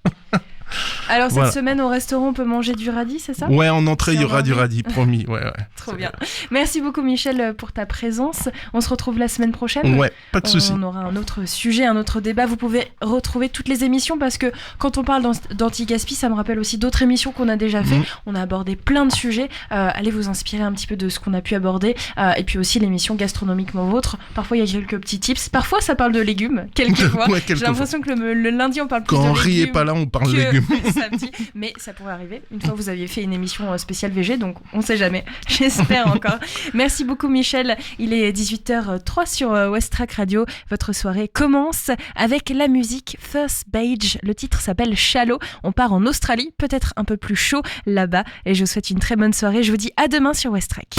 Speaker 2: Alors cette semaine au restaurant on peut manger du radis, c'est ça ?
Speaker 16: Ouais, en entrée il y aura du radis, promis. Ouais.
Speaker 2: Trop bien. Merci beaucoup Michel pour ta présence. On se retrouve la semaine prochaine.
Speaker 16: Ouais, pas de souci.
Speaker 2: On aura un autre sujet, un autre débat. Vous pouvez retrouver toutes les émissions parce que quand on parle d'anti-gaspi, ça me rappelle aussi d'autres émissions qu'on a déjà fait. On a abordé plein de sujets. Allez vous inspirer un petit peu de ce qu'on a pu aborder. Et puis aussi l'émission Gastronomiquement Vôtre. Parfois il y a quelques petits tips. Parfois ça parle de légumes, quelquefois. J'ai l'impression que le lundi on parle plus de légumes.
Speaker 16: Quand Henri est pas là, on parle de légumes.
Speaker 2: Samedi, mais ça pourrait arriver. Une fois vous aviez fait une émission spéciale VG, donc on sait jamais. J'espère encore. Merci beaucoup Michel. Il est 18h03 sur West Track Radio. Votre soirée commence avec la musique First Page. Le titre s'appelle Shallow. On part en Australie, peut-être un peu plus chaud là-bas. Et je vous souhaite une très bonne soirée. Je vous dis à demain sur West Track.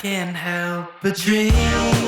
Speaker 6: Can't help but dream.